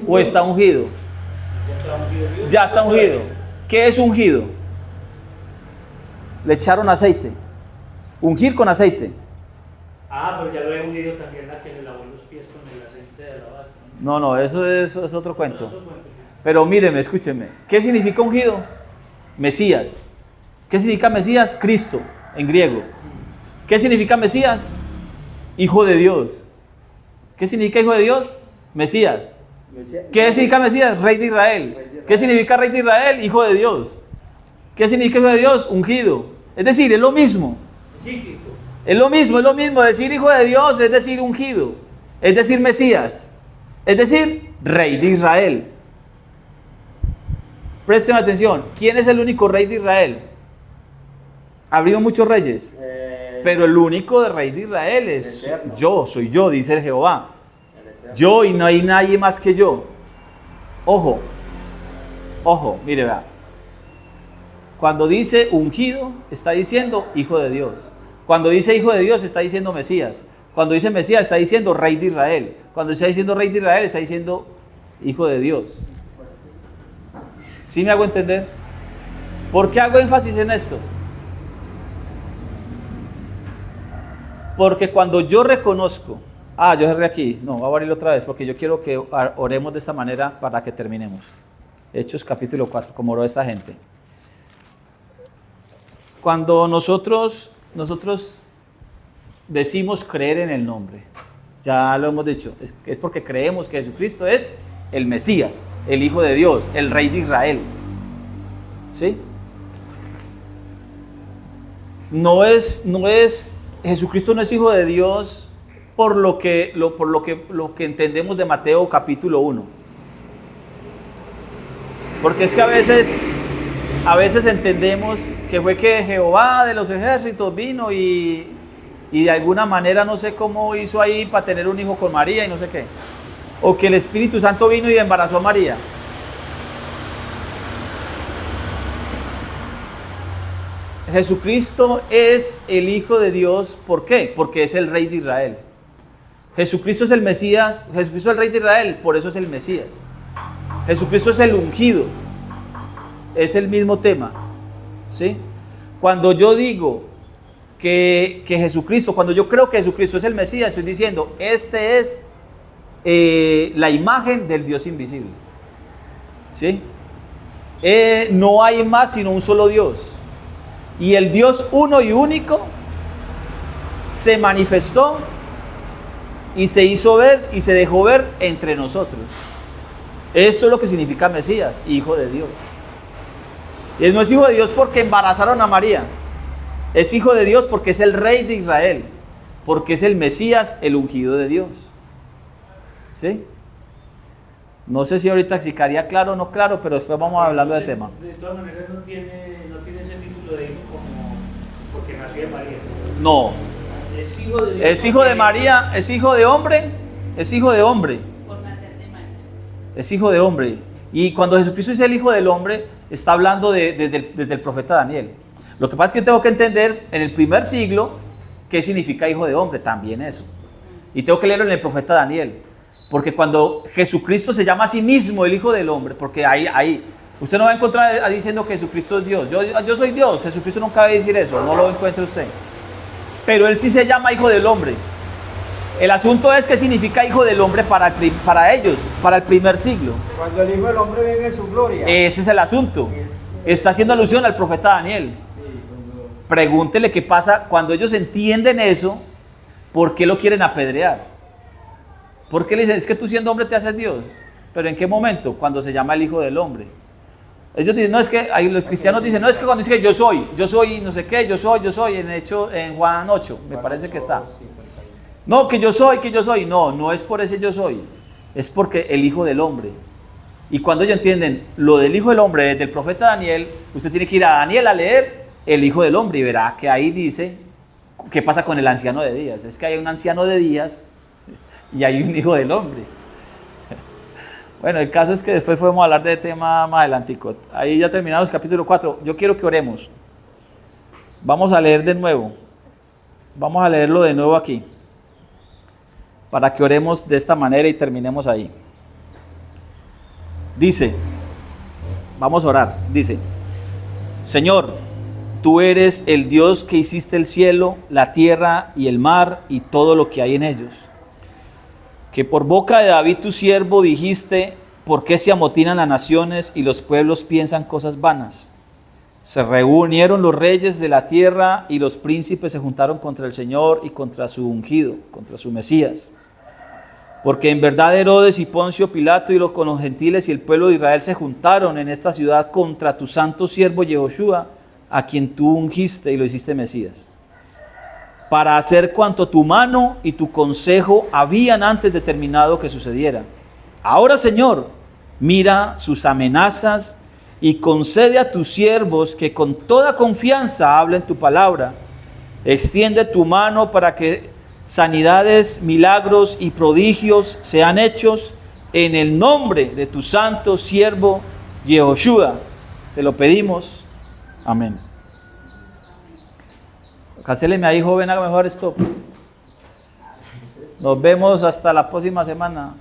¿O está ungido? Ya está ungido. ¿Qué es ungido? Le echaron aceite. Ungir con aceite. Ah, pero ya lo he ungido también a quien le lavó los pies con el aceite de alabastro. No, eso es otro cuento. Pero míreme, escúcheme. ¿Qué significa ungido? Mesías. ¿Qué significa Mesías? Cristo, en griego. ¿Qué significa Mesías? Hijo de Dios. ¿Qué significa hijo de Dios? Mesías. ¿Qué significa Mesías? Rey de Israel. ¿Qué significa rey de Israel? Hijo de Dios. ¿Qué significa hijo de Dios? Ungido. Es decir, es lo mismo. Psíquico. Es lo mismo. Decir hijo de Dios es decir ungido. Es decir Mesías. Es decir, rey de Israel. Presten atención. ¿Quién es el único rey de Israel? ¿Ha habido muchos reyes? Pero el único de Rey de Israel es yo, soy yo, dice el Jehová. Yo y no hay nadie más que yo. Ojo, mire, vea. Cuando dice ungido, está diciendo hijo de Dios. Cuando dice hijo de Dios, está diciendo Mesías. Cuando dice Mesías, está diciendo Rey de Israel. Cuando está diciendo Rey de Israel, está diciendo hijo de Dios. ¿Sí me hago entender? ¿Por qué hago énfasis en esto? Porque cuando yo reconozco, yo cerré aquí, no, voy a abrirlo otra vez porque yo quiero que oremos de esta manera para que terminemos. Hechos capítulo 4, como oró esta gente. Cuando nosotros decimos creer en el nombre, ya lo hemos dicho, es porque creemos que Jesucristo es el Mesías, el Hijo de Dios, el Rey de Israel. ¿Sí? Jesucristo no es Hijo de Dios por lo que entendemos de Mateo capítulo 1. Porque es que a veces entendemos que fue que Jehová de los ejércitos vino y de alguna manera no sé cómo hizo ahí para tener un hijo con María y no sé qué. O que el Espíritu Santo vino y embarazó a María. Jesucristo es el Hijo de Dios, ¿por qué? Porque es el Rey de Israel. Jesucristo es el Mesías, Jesucristo es el Rey de Israel, por eso es el Mesías. Jesucristo es el ungido, es el mismo tema, ¿sí? Cuando yo digo que Jesucristo, cuando yo creo que Jesucristo es el Mesías, estoy diciendo, este es la imagen del Dios invisible, ¿sí? No hay más sino un solo Dios. Y el Dios uno y único se manifestó y se hizo ver y se dejó ver entre nosotros. Esto es lo que significa Mesías, Hijo de Dios. Y él no es Hijo de Dios porque embarazaron a María. Es Hijo de Dios porque es el Rey de Israel, porque es el Mesías, el ungido de Dios. ¿Sí? No sé si ahorita si quedaría claro o no claro, pero después vamos hablando del tema. De todas maneras no tiene ese título de hijo como porque nació de María. No. Es hijo de Dios. Es hijo de María, es hijo de hombre, es hijo de hombre. Por nacer de María. Es hijo de hombre. Y cuando Jesucristo es el Hijo del Hombre, está hablando desde el profeta Daniel. Lo que pasa es que tengo que entender en el primer siglo qué significa Hijo de Hombre, también eso. Y tengo que leerlo en el profeta Daniel. Porque cuando Jesucristo se llama a sí mismo el Hijo del Hombre, porque ahí usted no va a encontrar diciendo que Jesucristo es Dios. Yo soy Dios, Jesucristo nunca va a decir eso, no lo encuentra usted. Pero él sí se llama Hijo del Hombre. El asunto es qué significa Hijo del Hombre para ellos, para el primer siglo. Cuando el Hijo del Hombre venga en su gloria. Ese es el asunto. Está haciendo alusión al profeta Daniel. Pregúntele qué pasa cuando ellos entienden eso, ¿por qué lo quieren apedrear? Porque le dicen, es que tú siendo hombre te haces Dios. ¿Pero en qué momento? Cuando se llama el Hijo del Hombre. Ellos dicen, no, es que los cristianos dicen, no, es que cuando dice que yo soy no sé qué, yo soy, en Juan 8, me parece que está. No, que yo soy. No es por ese yo soy, es porque el Hijo del Hombre. Y cuando ellos entienden lo del Hijo del Hombre desde el profeta Daniel, usted tiene que ir a Daniel a leer el Hijo del Hombre y verá que ahí dice, ¿qué pasa con el anciano de días? Es que hay un anciano de días y hay un Hijo del Hombre. Bueno, el caso es que después podemos hablar de tema más adelantico. Ahí ya terminamos capítulo 4. Yo quiero que oremos. Vamos a leer de nuevo. Vamos a leerlo de nuevo aquí. Para que oremos de esta manera y terminemos ahí. Dice, vamos a orar. Dice, Señor, tú eres el Dios que hiciste el cielo, la tierra y el mar y todo lo que hay en ellos. Que por boca de David tu siervo dijiste, ¿por qué se amotinan las naciones y los pueblos piensan cosas vanas? Se reunieron los reyes de la tierra y los príncipes se juntaron contra el Señor y contra su ungido, contra su Mesías. Porque en verdad Herodes y Poncio Pilato y con los gentiles y el pueblo de Israel se juntaron en esta ciudad contra tu santo siervo Yehoshua, a quien tú ungiste y lo hiciste Mesías, para hacer cuanto tu mano y tu consejo habían antes determinado que sucediera. Ahora, Señor, mira sus amenazas y concede a tus siervos que con toda confianza hablen tu palabra Extiende tu mano para que sanidades, milagros y prodigios sean hechos en el nombre de tu santo siervo Yehoshua. Te lo pedimos. Amén. Cancéleme ahí, joven, haga mejor esto. Nos vemos hasta la próxima semana.